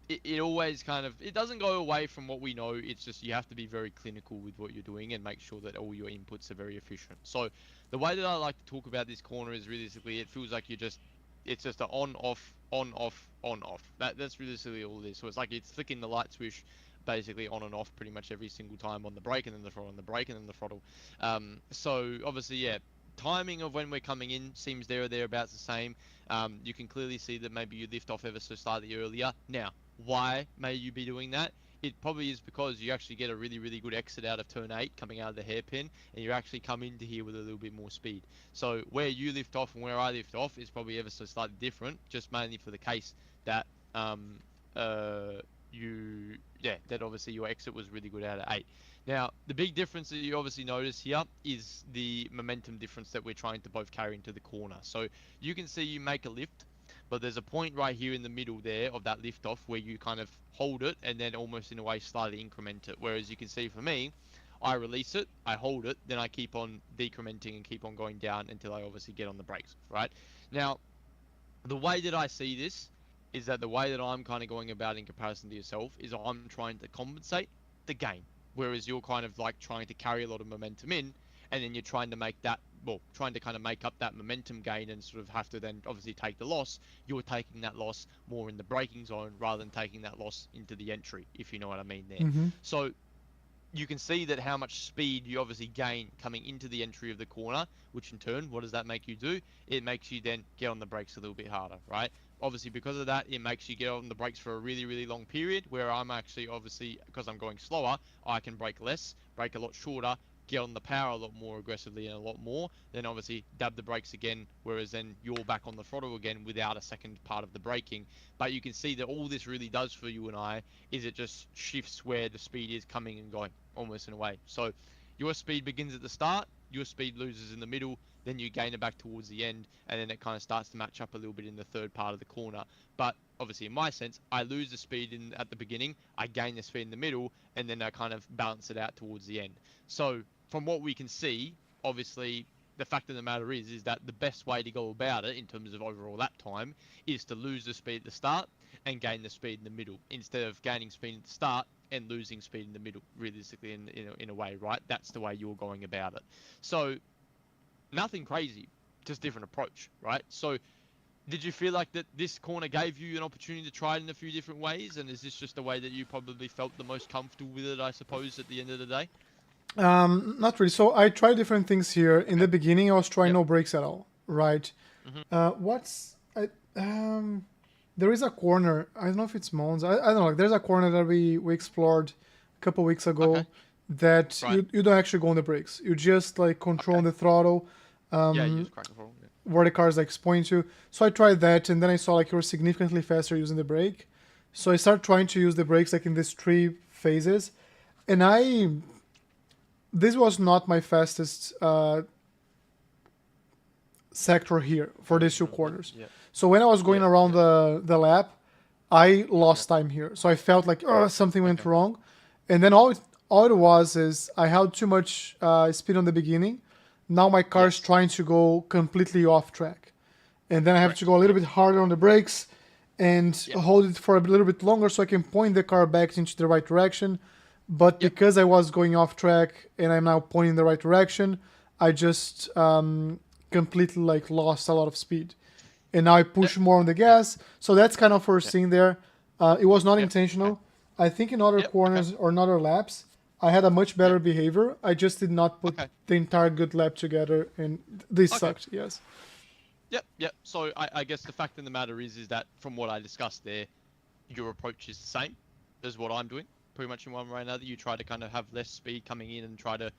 It always it doesn't go away from what we know. It's just you have to be very clinical with what you're doing and make sure that all your inputs are very efficient. So the way that I like to talk about this corner is realistically, it feels like it's just an on off on off on off. That's realistically all it is. So it's like it's flicking the light switch basically on and off pretty much every single time, on the brake and then the throttle, on the brake and then the throttle. So obviously, yeah, timing of when we're coming in seems there or thereabouts the same. You can clearly see that maybe you lift off ever so slightly earlier. Now, why may you be doing that? It probably is because you actually get a really, really good exit out of turn 8 coming out of the hairpin, and you actually come into here with a little bit more speed. So where you lift off and where I lift off is probably ever so slightly different, just mainly for the case that uh, that obviously your exit was really good out of 8. Now, the big difference that you obviously notice here is the momentum difference that we're trying to both carry into the corner. So you can see you make a lift, but there's a point right here in the middle there of that lift off where you kind of hold it and then almost in a way slightly increment it. Whereas you can see for me, I release it, I hold it, then I keep on decrementing and keep on going down until I obviously get on the brakes, right? Now, the way that I see this is that the way that I'm kind of going about in comparison to yourself is I'm trying to compensate the gain, whereas you're kind of like trying to carry a lot of momentum in, and then you're trying to make that, well, trying to kind of make up that momentum gain and sort of have to then obviously take the loss. You're taking that loss more in the braking zone rather than taking that loss into the entry, if you know what I mean there. Mm-hmm. So you can see that how much speed you obviously gain coming into the entry of the corner, which in turn, what does that make you do? It makes you then get on the brakes a little bit harder, right? Obviously, because of that, it makes you get on the brakes for a really, really long period, where I'm actually, obviously, because I'm going slower, I can brake less, brake a lot shorter, get on the power a lot more aggressively and a lot more, then obviously dab the brakes again, whereas then you're back on the throttle again without a second part of the braking. But you can see that all this really does for you and I is it just shifts where the speed is coming and going, almost in a way. So your speed begins at the start, your speed loses in the middle, then you gain it back towards the end, and then it kind of starts to match up a little bit in the third part of the corner. But obviously, in my sense, I lose the speed at the beginning, I gain the speed in the middle, and then I kind of balance it out towards the end. So from what we can see, obviously, the fact of the matter is that the best way to go about it in terms of overall lap time is to lose the speed at the start and gain the speed in the middle, instead of gaining speed at the start and losing speed in the middle, realistically, in a way, right? That's the way you're going about it. So nothing crazy. just different approach, right? So did you feel like that this corner gave you an opportunity to try it in a few different ways? And is this just the way that you probably felt the most comfortable with it, I suppose, at the end of the day? Not really. So I tried different things here. In the Okay. beginning, I was trying Yep. no brakes at all, right? Hmm. What's there is a corner. I don't know if it's Mons. I don't know. There's a corner that we explored a couple weeks Okay. ago that Right. you don't actually go on the brakes. You just like control Okay. the throttle Yeah, you just crack the throttle. Yeah. where the car is like pointing to. So I tried that, and then I saw like you were significantly faster using the brake. So I started trying to use the brakes like in these three phases, and I this was not my fastest sector here for these two corners. Yeah. So when I was Yeah. going around Yeah. the lap, I Yeah. lost time here. So I felt like something went Okay. wrong, and then all it was is I had too much speed on the beginning. Now my car is Yes. trying to go completely off track, and then I have to Correct. go a little Yep. bit harder on the brakes and Yep. hold it for a little bit longer so I can point the car back into the right direction. But Yep. because I was going off track and I'm now pointing in the right direction, I just completely like lost a lot of speed, and now I Yep. push more on the Yep. gas. So that's kind of Yep. foreseen there. It was not Yep. Okay. intentional. I think in other Yep. Okay. corners or in other laps, I had a much Yep. better behavior. I just did not put Okay. the entire good lap together, and this Okay. sucked. Yes. Yep. Yep. So I guess the fact of the matter is that from what I discussed there, your approach is the same as what I'm doing, pretty much in one way or another. You try to kind of have less speed coming in and try to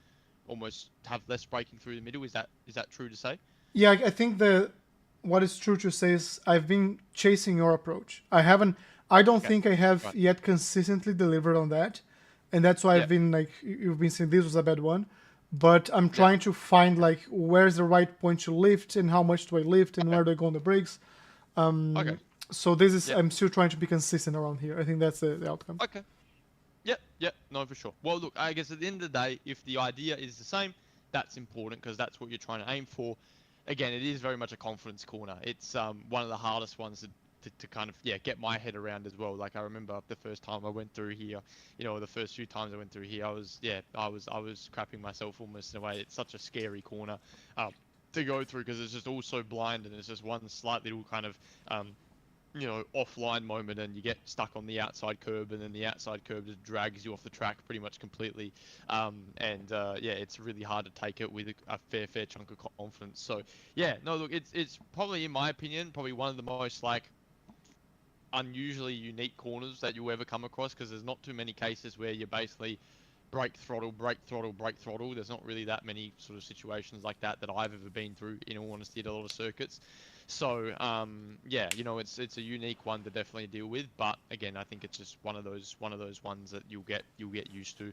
almost have less braking through the middle. Is that true to say? Yeah, I think the what is true to say is I've been chasing your approach. I haven't. I don't Okay. think I have Right. yet consistently delivered on that, and that's why I've Yep. been like you've been saying this was a bad one, but I'm Yep. trying to find like where's the right point to lift and how much do I lift and Okay. where do I go on the brakes. Okay. So this is Yep. I'm still trying to be consistent around here. I think that's the outcome. Okay. Yep. Yep. No, for sure. Well, look, I guess at the end of the day, if the idea is the same, that's important because that's what you're trying to aim for. Again, it is very much a confidence corner. It's one of the hardest ones to kind of get my head around as well. Like I remember the first time I went through here, the first few times I went through here, I was crapping myself almost in a way. It's such a scary corner to go through because it's just all so blind and it's just one slight little kind of offline moment and you get stuck on the outside curb and then the outside curb just drags you off the track pretty much completely. It's really hard to take it with a fair chunk of confidence. So yeah, no, look, it's probably in my opinion probably one of the most like unusually unique corners that you'll ever come across because there's not too many cases where you basically brake throttle, brake throttle, brake throttle. There's not really that many sort of situations like that I've ever been through, in all honesty, at a lot of circuits. So it's a unique one to definitely deal with. But again, I think it's just one of those ones that you'll get used to.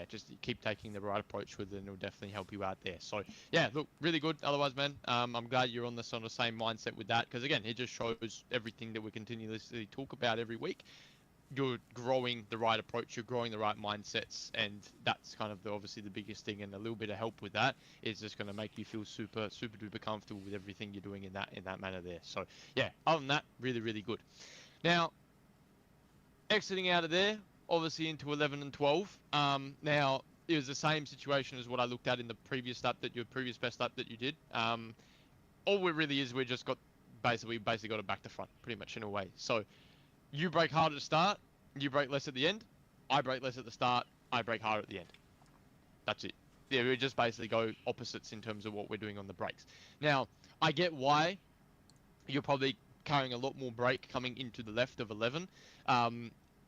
Just keep taking the right approach with it, and it'll definitely help you out there. So yeah, look, really good. Otherwise, man, I'm glad you're on the sort of same mindset with that because again, it just shows everything that we continuously talk about every week. You're growing the right approach, you're growing the right mindsets, and that's kind of obviously the biggest thing. And a little bit of help with that is just going to make you feel super duper comfortable with everything you're doing in that manner there. So yeah, other than that, really good. Now, exiting out of there, obviously into 11 and 12. Now it was the same situation as what I looked at in the previous previous best lap that you did. All it really is, we just got basically got it back to front, pretty much in a way. So you brake hard at the start, you brake less at the end. I brake less at the start, I brake harder at the end. That's it. Yeah, we just basically go opposites in terms of what we're doing on the brakes. Now, I get why you're probably carrying a lot more brake coming into the left of 11.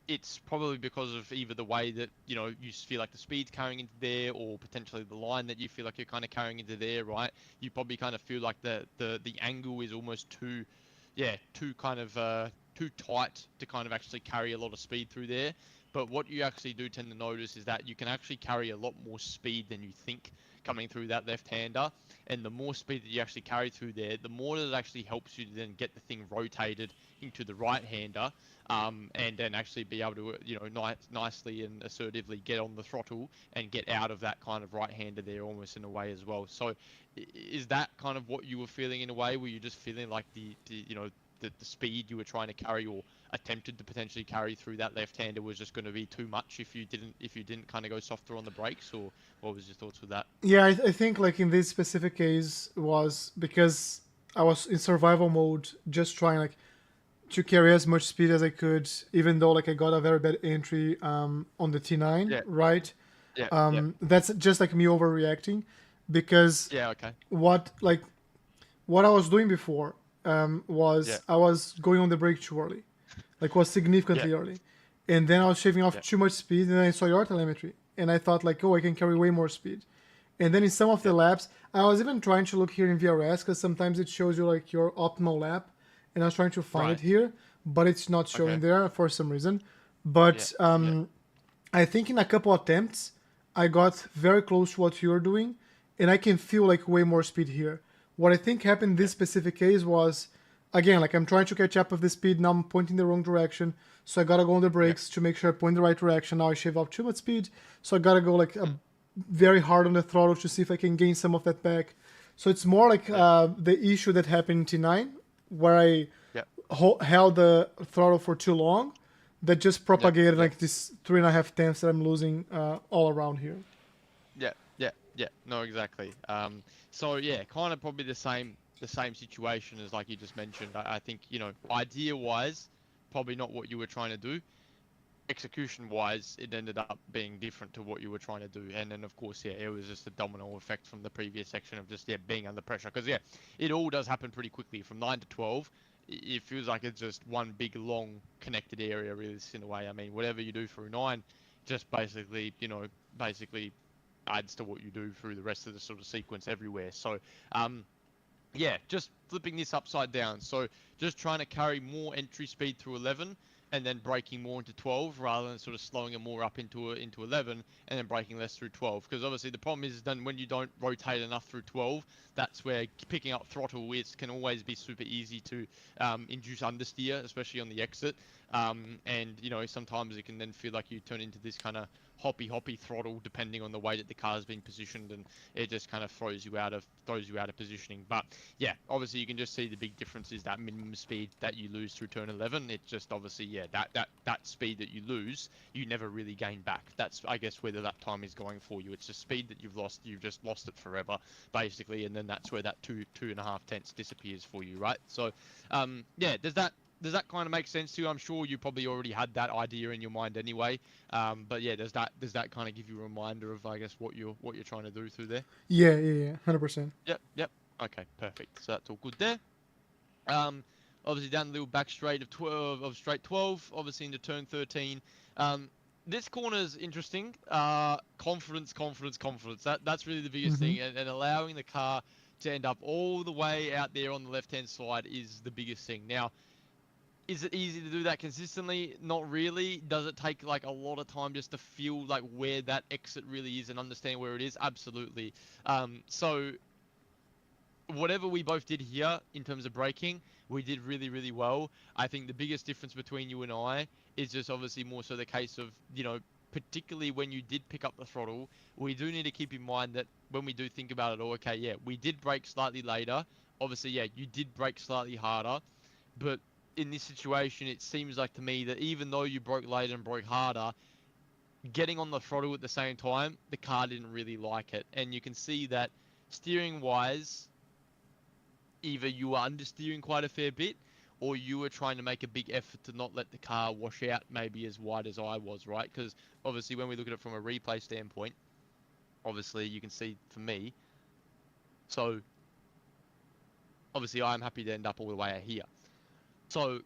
It's probably because of either the way that, you feel like the speed's carrying into there or potentially the line that you feel like you're kind of carrying into there, right? You probably kind of feel like the angle is almost too tight to kind of actually carry a lot of speed through there. But what you actually do tend to notice is that you can actually carry a lot more speed than you think coming through that left-hander. And the more speed that you actually carry through there, the more that it actually helps you to then get the thing rotated into the right-hander, and then actually be able to, nicely and assertively get on the throttle and get out of that kind of right-hander there almost in a way as well. So is that kind of what you were feeling in a way? Were you just feeling like the the speed you were trying to carry or attempted to potentially carry through that left-hander was just going to be too much if you didn't kind of go softer on the brakes, or what was your thoughts with that? Yeah, I think like in this specific case was because I was in survival mode, just trying like to carry as much speed as I could, even though like I got a very bad entry on the T9, Yeah, right? yeah, yeah, That's just like me overreacting, because yeah. Okay. what like what I was doing before Yeah, was I was going on the brake too early, like was yeah, significantly early, and then I was shaving off yeah, too much speed, and then I saw your telemetry, and I thought like, oh, I can carry way more speed, and then in some of the yeah. laps, I was even trying to look here in VRS because sometimes it shows you like your optimal lap, and I was trying to find it Right. here, but it's not showing Okay. there for some reason. Yeah, But yeah, I think in a couple attempts, I got very close to what you're doing, and I can feel like way more speed here. What I think happened in yeah, this specific case was, again, like I'm trying to catch up with the speed, now I'm pointing the wrong direction, so I gotta go on the yeah, brakes to make sure I point the right direction. Now I shave off too much speed, so I gotta go like very hard on the throttle to see if I can gain some of that back. So it's more like yeah, the issue that happened in T9, where I yeah, held the throttle for too long, that just yeah, propagated yeah. like this 3.5 tenths that I'm losing all around here. Yeah, yeah, yeah. No, exactly. So yeah, kind of probably the same situation as like you just mentioned. I think, idea wise, probably not what you were trying to do. Execution wise, it ended up being different to what you were trying to do. And then of course, yeah, it was just a domino effect from the previous section of just being under pressure. Because yeah, it all does happen pretty quickly. From 9 to 12, it feels like it's just one big long connected area, really, in a way. I mean, whatever you do through 9, just basically, basically adds to what you do through the rest of the sort of sequence everywhere. So, yeah, just flipping this upside down. So just trying to carry more entry speed through 11 and then braking more into 12 rather than sort of slowing it more up into 11 and then braking less through 12. Because obviously the problem is then when you don't rotate enough through 12, that's where picking up throttle can always be super easy to induce understeer, especially on the exit. And sometimes it can then feel like you turn into this kind of hoppy throttle depending on the way that the car's being positioned, and it just kind of throws you out of positioning. But yeah, obviously you can just see the big difference is that minimum speed that you lose through turn 11. It's just obviously, yeah, that speed that you lose, you never really gain back. That's, I guess, where the lap time is going for you. It's the speed that you've lost, you've just lost it forever basically, and then that's where that 2.5 tenths disappears for you, right? So yeah, does that kind of make sense to you? I'm sure you probably already had that idea in your mind anyway. But yeah, does that kind of give you a reminder of, I guess, what you're trying to do through there? Yeah, 100%. Yep. Okay, perfect. So that's all good there. Obviously down the little back straight of straight 12, obviously into turn 13. This corner is interesting. Confidence. That's really the biggest thing, and allowing the car to end up all the way out there on the left-hand side is the biggest thing. Now, is it easy to do that consistently? Not really. Does it take like a lot of time just to feel like where that exit really is and understand where it is? Absolutely. So whatever we both did here in terms of braking, we did really, really well. I think the biggest difference between you and I is just obviously more so the case of, particularly when you did pick up the throttle, we do need to keep in mind that when we do think about it all, okay, yeah, we did brake slightly later. Obviously, yeah, you did brake slightly harder, but in this situation, it seems like to me that even though you broke later and broke harder, getting on the throttle at the same time, the car didn't really like it. And you can see that steering wise, either you were understeering quite a fair bit, or you were trying to make a big effort to not let the car wash out maybe as wide as I was, right? Because obviously when we look at it from a replay standpoint, obviously you can see for me, so obviously I'm happy to end up all the way out here. So,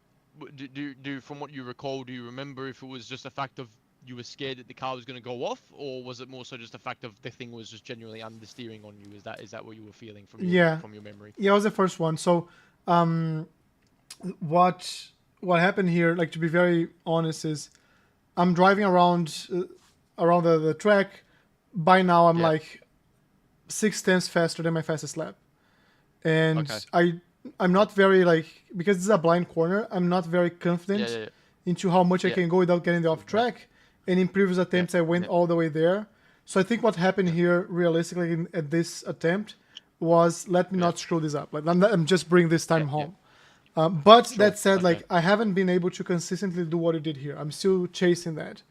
from what you recall, do you remember if it was just a fact of you were scared that the car was going to go off, or was it more so just a fact of the thing was just genuinely understeering on you? Is that what you were feeling from your memory? Yeah, it was the first one. So, what happened here? Like, to be very honest, is I'm driving around the track. By now, I'm like 6 tenths faster than my fastest lap, and Okay. I'm not very like, because this is a blind corner, I'm not very confident into how much I can go without getting the off track. And in previous attempts, I went all the way there. So I think what happened here, realistically, at this attempt, was let me not screw this up. Like I'm just bring this time home. But Sure. that said, Okay. like I haven't been able to consistently do what you did here. I'm still chasing that.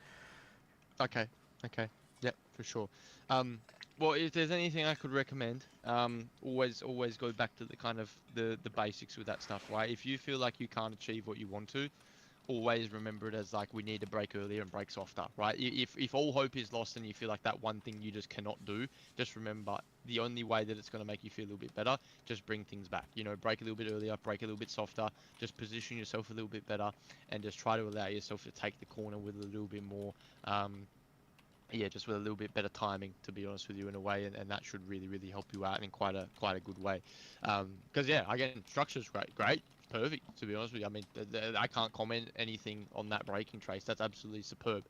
Okay. Okay. Yep, for sure. Um, well, if there's anything I could recommend, always go back to the kind of the basics with that stuff, right? If you feel like you can't achieve what you want to, always remember it as like we need to brake earlier and brake softer, right? If all hope is lost and you feel like that one thing you just cannot do, just remember the only way that it's going to make you feel a little bit better, just bring things back. You know, brake a little bit earlier, brake a little bit softer, just position yourself a little bit better, and just try to allow yourself to take the corner with a little bit more. Yeah, just with a little bit better timing, to be honest with you, in a way, and that should really help you out in quite a good way. Because yeah, again, structure's great, perfect. To be honest with you, I mean, I can't comment anything on that braking trace. That's absolutely superb.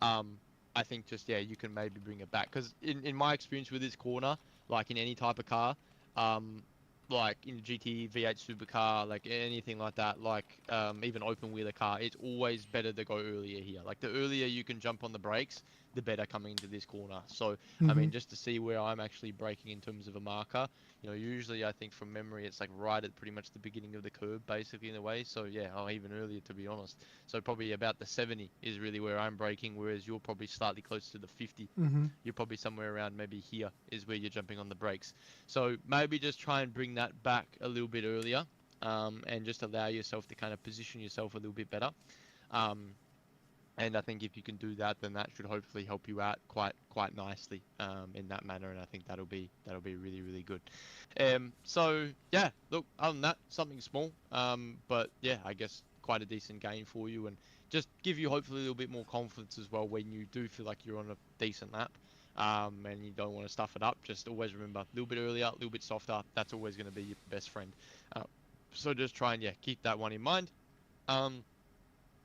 Um, I think just yeah, you can maybe bring it back because in my experience with this corner, like in any type of car, um, like in GT V8 supercar, like anything like that, like even open wheeler car, it's always better to go earlier here. Like the earlier you can jump on the brakes, the better coming into this corner. So, I Hmm. mean, just to see where I'm actually braking in terms of a marker, you know, usually I think from memory it's like right at pretty much the beginning of the curve, basically in a way. So yeah, or even earlier to be honest. So probably about the 70 is really where I'm braking, whereas you're probably slightly close to the 50. Hmm. You're probably somewhere around maybe here is where you're jumping on the brakes. So maybe just try and bring that back a little bit earlier, and just allow yourself to kind of position yourself a little bit better. Um, and I think if you can do that, then that should hopefully help you out quite nicely in that manner. And I think that'll be really good. So yeah, look, other than that, something small, but yeah, I guess quite a decent gain for you, and just give you hopefully a little bit more confidence as well when you do feel like you're on a decent lap. And you don't want to stuff it up. Just always remember, a little bit earlier, a little bit softer. That's always going to be your best friend. Uh, so just try and yeah, keep that one in mind. Um,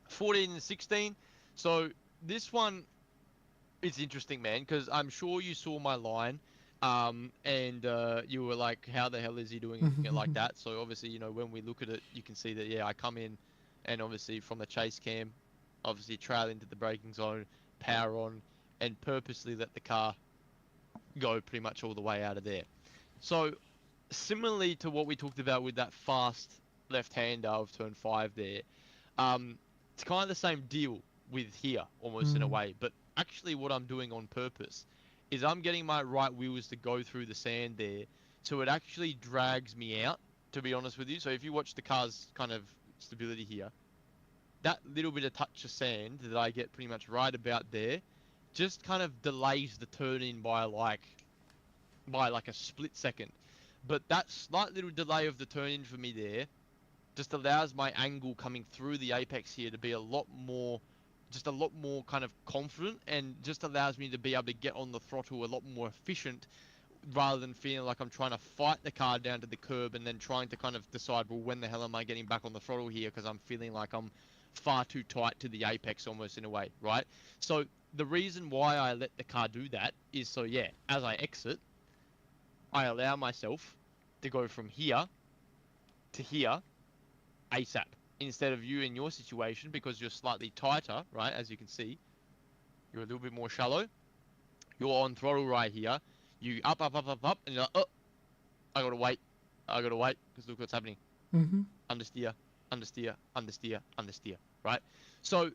14 and 16. So this one is interesting, man, because I'm sure you saw my line, and you were like, "How the hell is he doing it like Hmm. that?" So obviously, you know, when we look at it, you can see that yeah, I come in, and obviously from the chase cam, obviously trail into the braking zone, power on, and purposely let the car go pretty much all the way out of there. So similarly to what we talked about with that fast left-hander of turn five there, it's kind of the same deal with here, almost in a Hmm. way. But actually, what I'm doing on purpose is I'm getting my right wheels to go through the sand there, so it actually drags me out. To be honest with you, so if you watch the car's kind of stability here, that little bit of touch of sand that I get pretty much right about there, just kind of delays the turn in by like a split second. But that slight little delay of the turn in for me there just allows my angle coming through the apex here to be just a lot more kind of confident, and just allows me to be able to get on the throttle a lot more efficient, rather than feeling like I'm trying to fight the car down to the curb and then trying to kind of decide, well, when the hell am I getting back on the throttle here, because I'm feeling like I'm far too tight to the apex almost in a way, right? So the reason why I let the car do that is so yeah, as I exit, I allow myself to go from here to here ASAP, instead of you in your situation, because you're slightly tighter, right? As you can see, you're a little bit more shallow. You're on throttle right here. You up, and you're like, oh, I gotta wait. I gotta wait because look what's happening. Hmm. Understeer, understeer, understeer, understeer. Right. So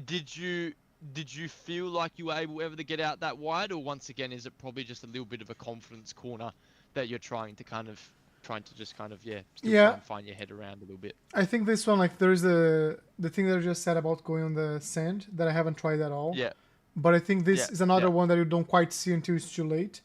did you did you feel like you were able ever to get out that wide, or once again is it probably just a little bit of a confidence corner that you're trying to just kind of yeah, still try Yeah, and find your head around a little bit? I think this one, like, there's the thing that I just said about going on the sand that I haven't tried at all. Yeah, But I think yeah, this is yeah, another one that you don't quite see until it's too late.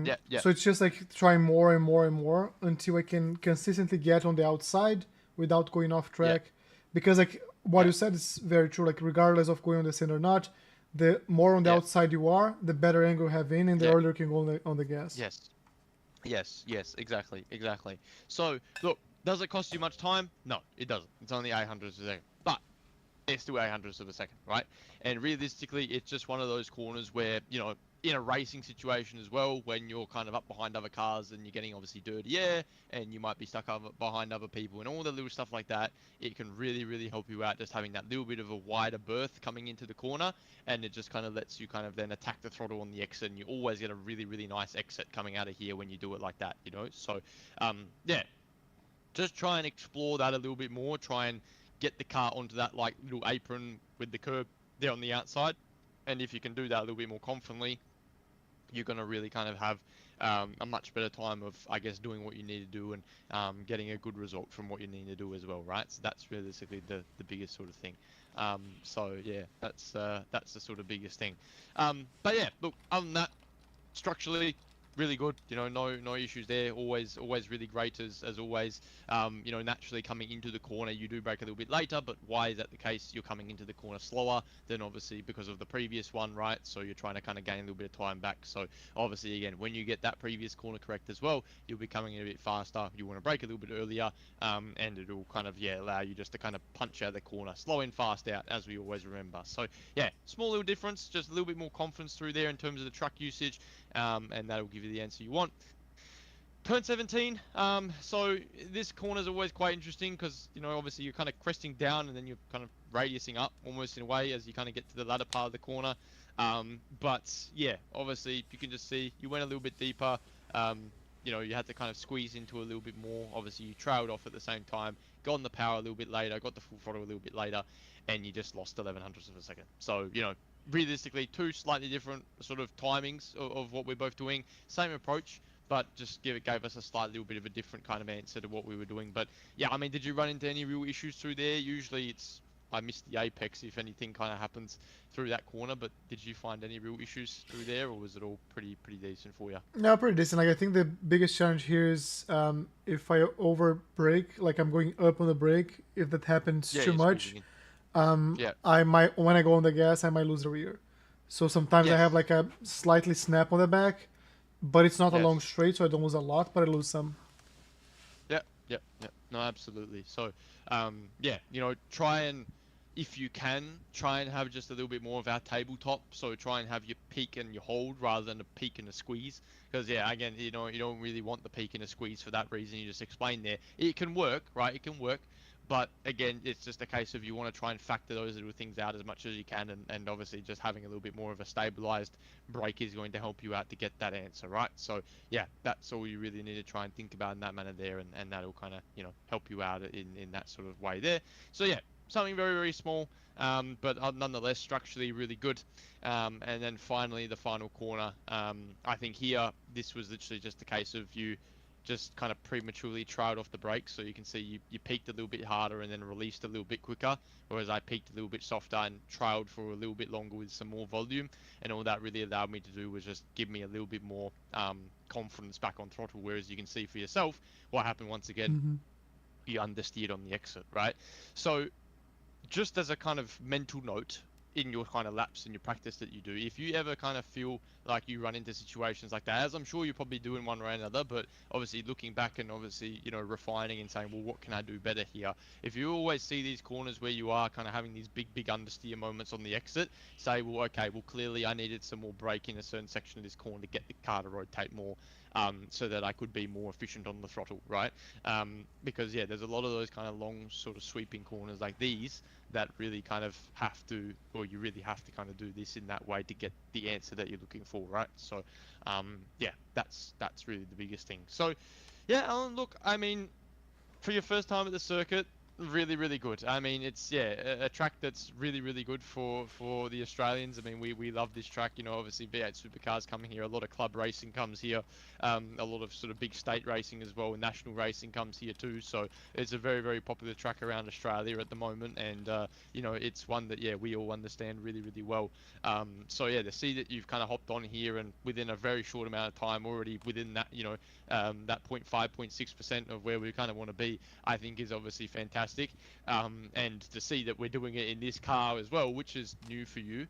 yeah. So it's just like trying more and more and more until I can consistently get on the outside without going off Yeah, track. Because like what yeah, you said is very true. Like regardless of going on the sand or not, the more on the yeah, outside you are, the better angle you have in, and the yeah. earlier you can go on the gas. Yes, yes, exactly, exactly. So, look, does it cost you much time? No, it doesn't. It's only 800 a second. But it's still 800 of a second, right? And realistically, it's just one of those corners where, you know, in a racing situation as well, when you're kind of up behind other cars and you're getting obviously dirty air and you might be stuck behind other people and all the little stuff like that, it can really help you out just having that little bit of a wider berth coming into the corner, and it just kind of lets you kind of then attack the throttle on the exit, and you always get a really nice exit coming out of here when you do it like that, you know? So, yeah, just try and explore that a little bit more. Try and get the car onto that like little apron with the curb there on the outside. And if you can do that a little bit more confidently, you're going to really kind of have a much better time of, I guess, doing what you need to do and getting a good result from what you need to do as well, right? So that's realistically the biggest sort of thing. So yeah, that's the sort of biggest thing. But yeah, look, other than that, structurally really good, no issues there. Always really great as always. Naturally coming into the corner you do brake a little bit later, but why is that the case? You're coming into the corner slower than obviously because of the previous one, right? So you're trying to kind of gain a little bit of time back. So obviously again, when you get that previous corner correct as well, you'll be coming in a bit faster. You want to brake a little bit earlier, and it'll kind of allow you just to kind of punch out of the corner, slow in, fast out, as we always remember. So yeah, small little difference, just a little bit more confidence through there in terms of the truck usage, and that'll give you the answer you want. Turn 17, so this corner is always quite interesting because, obviously you're kind of cresting down and then you're kind of radiusing up almost in a way as you kind of get to the latter part of the corner. But yeah, obviously you can just see you went a little bit deeper. You had to kind of squeeze into a little bit more. Obviously you trailed off at the same time, got on the power a little bit later, got the full throttle a little bit later, and you just lost 11 hundredths of a second. So, realistically, two slightly different sort of timings of what we're both doing. Same approach, but just gave us a slight little bit of a different kind of answer to what we were doing. But yeah, I mean, did you run into any real issues through there? Usually it's I missed the apex if anything kind of happens through that corner, but did you find any real issues through there, or was it all pretty decent for you? No, pretty decent. Like I think the biggest challenge here is if I over brake, like I'm going up on the brake. If that happens Yeah, too you're much, squeezing in. Yeah, I might when I go on the gas, I might lose the rear. So sometimes I have yes, like a slightly snap on the back, but it's not a long yes. straight, so I don't lose a lot, but I lose some. Yeah. No, absolutely. So, yeah, try and, if you can, try and have just a little bit more of our tabletop. So try and have your peak and your hold rather than a peak and a squeeze. Because yeah, again, you don't really want the peak and a squeeze for that reason you just explained there. It can work, right? It can work. But again, it's just a case of you want to try and factor those little things out as much as you can, and obviously just having a little bit more of a stabilized brake is going to help you out to get that answer, right? So yeah, that's all you really need to try and think about in that manner there, and that'll kind of help you out in that sort of way there. So yeah, something very small, but nonetheless structurally really good. And then finally the final corner, I think here this was literally just a case of you just kind of prematurely trailed off the brakes. So you can see you peaked a little bit harder and then released a little bit quicker, whereas I peaked a little bit softer and trailed for a little bit longer with some more volume. And all that really allowed me to do was just give me a little bit more confidence back on throttle, whereas you can see for yourself what happened once again. Mm-hmm. You understeered on the exit, right? So just as a kind of mental note in your kind of laps and your practice that you do, if you ever kind of feel like you run into situations like that, as I'm sure you probably do in one way or another, but obviously looking back and obviously refining and saying, well, what can I do better here? If you always see these corners where you are kind of having these big understeer moments on the exit, say, well, okay, well, clearly I needed some more brake in a certain section of this corner to get the car to rotate more, so that I could be more efficient on the throttle, right? Because yeah, there's a lot of those kind of long sort of sweeping corners like these that really kind of have to, or you really have to kind of do this in that way to get the answer that you're looking for, right? So yeah, that's really the biggest thing. So yeah, Alan, look, I mean, for your first time at the circuit, really good. I mean, it's a track that's really good for the Australians. I mean, we love this track. Obviously V8 supercars coming here. A lot of club racing comes here. A lot of sort of big state racing as well, and national racing comes here too. So it's a very popular track around Australia at the moment, and it's one that we all understand really well. So yeah, to see that you've kind of hopped on here and within a very short amount of time already within that that 0.5, 0.6% of where we kind of want to be, I think is obviously fantastic. And to see that we're doing it in this car as well, which is new for you,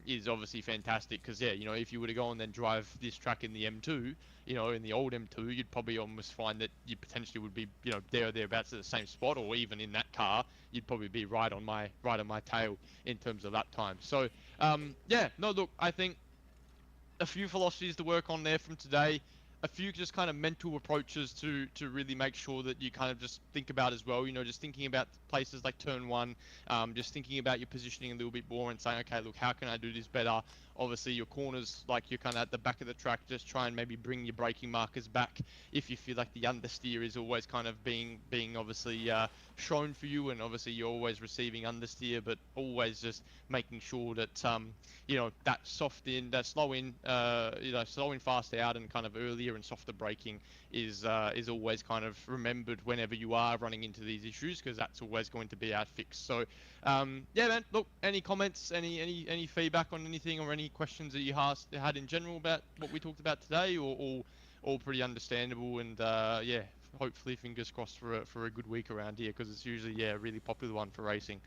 is obviously fantastic. Because if you were to go and then drive this track in the M2, in the old M2, you'd probably almost find that you potentially would be, there or thereabouts at the same spot, or even in that car, you'd probably be right on my tail in terms of lap time. So yeah, no, look, I think a few philosophies to work on there from today, a few just kind of mental approaches to really make sure that you kind of just think about as well, just thinking about places like turn one, just thinking about your positioning a little bit more and saying, okay, look, how can I do this better obviously your corners, like you're kind of at the back of the track, just try and maybe bring your braking markers back if you feel like the understeer is always kind of being obviously shown for you, and obviously you're always receiving understeer, but always just making sure that that soft in, that slow in, slow in fast out and kind of earlier and softer braking is always kind of remembered whenever you are running into these issues, because that's always going to be our fix. So yeah, man, look, any comments, any feedback on anything, or any questions that you had in general about what we talked about today, or all pretty understandable, and yeah, hopefully fingers crossed for a good week around here, because it's usually a really popular one for racing.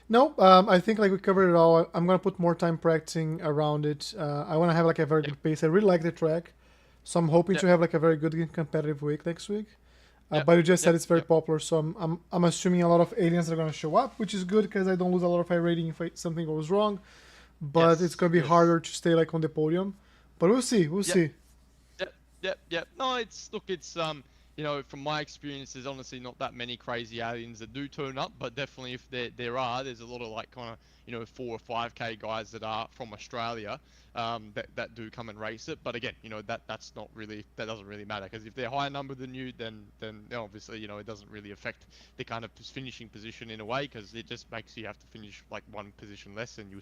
No, I think like we covered it all. I'm gonna put more time practicing around it. I want to have like a very good pace. I really like the track, so I'm hoping to have like a very good competitive week next week. But you just said it's very popular, so I'm assuming a lot of aliens are gonna show up, which is good because I don't lose a lot of high rating if something goes wrong. But it's gonna be harder to stay like on the podium. But we'll see. We'll see. Yep. No, it's from my experience, there's honestly not that many crazy aliens that do turn up, but definitely if there's a lot of like kind of 4 or 5K guys that are from Australia that do come and race it. But again, that doesn't really matter, because if they're higher number than you, then obviously it doesn't really affect the kind of finishing position in a way, because it just makes you have to finish like one position less, and you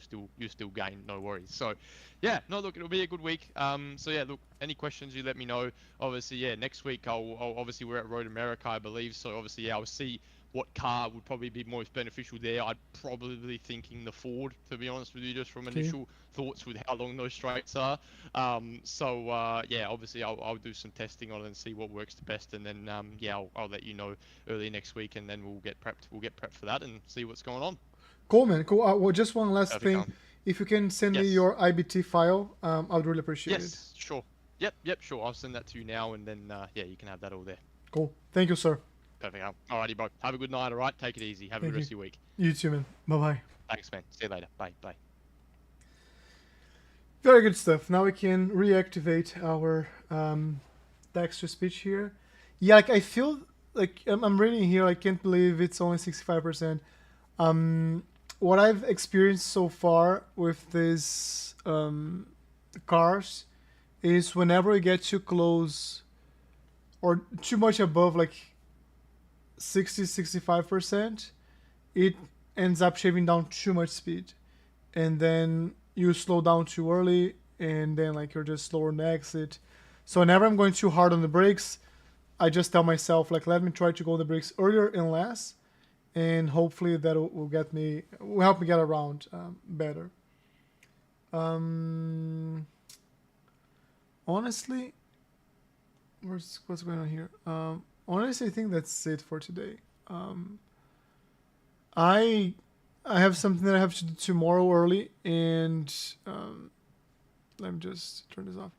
still gain, no worries. So yeah, no, look, it'll be a good week. So yeah, look, any questions, you let me know. Obviously, yeah, next week I'll obviously we're at Road America, I believe. So obviously, yeah, I'll see what car would probably be most beneficial there. I'd probably thinking the Ford, to be honest with you, just from initial thoughts with how long those straights are. Yeah, obviously I'll do some testing on it and see what works the best, and then yeah, I'll let you know early next week, and then we'll get prepped for that and see what's going on. Cool, man. Cool. Well, just one last thing. If you can send me your IBT file, I'd really appreciate it. Yes, sure. Yep, sure. I'll send that to you now, and then yeah, you can have that all there. Cool. Thank you, sir. Perfect. Alrighty, bro. Have a good night, alright? Take it easy. Have a good rest of your week. You too, man. Bye-bye. Thanks, man. See you later. Bye. Very good stuff. Now we can reactivate our text-to-speech here. Yeah, like I feel like I'm reading here. I can't believe it's only 65%. What I've experienced so far with these cars is whenever we get too close or too much above like 65%, it ends up shaving down too much speed, and then you slow down too early, and then like you're just slower on the exit. So whenever I'm going too hard on the brakes, I just tell myself like, let me try to go on the brakes earlier and less, and hopefully that will help me get around better. Honestly, what's going on here? Honestly, I think that's it for today. I have something that I have to do tomorrow early, and let me just turn this off.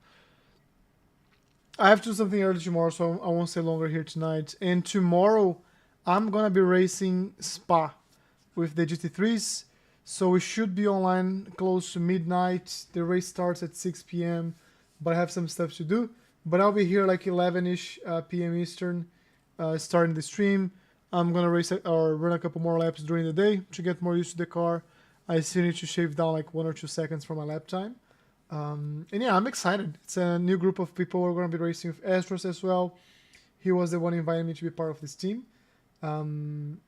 I have to do something early tomorrow, so I won't stay longer here tonight. And tomorrow, I'm gonna be racing Spa with the GT3s, so we should be online close to midnight. The race starts at 6 p.m., but I have some stuff to do. But I'll be here like 11ish p.m. Eastern, starting the stream. I'm gonna race or run a couple more laps during the day to get more used to the car. I still need to shave down like 1 or 2 seconds for my lap time. And yeah, I'm excited. It's a new group of people. We're gonna be racing with Astros as well. He was the one inviting me to be part of this team. And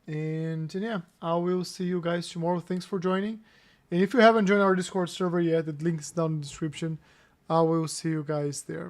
yeah, I will see you guys tomorrow. Thanks for joining. And if you haven't joined our Discord server yet, the link is down in the description. I will see you guys there.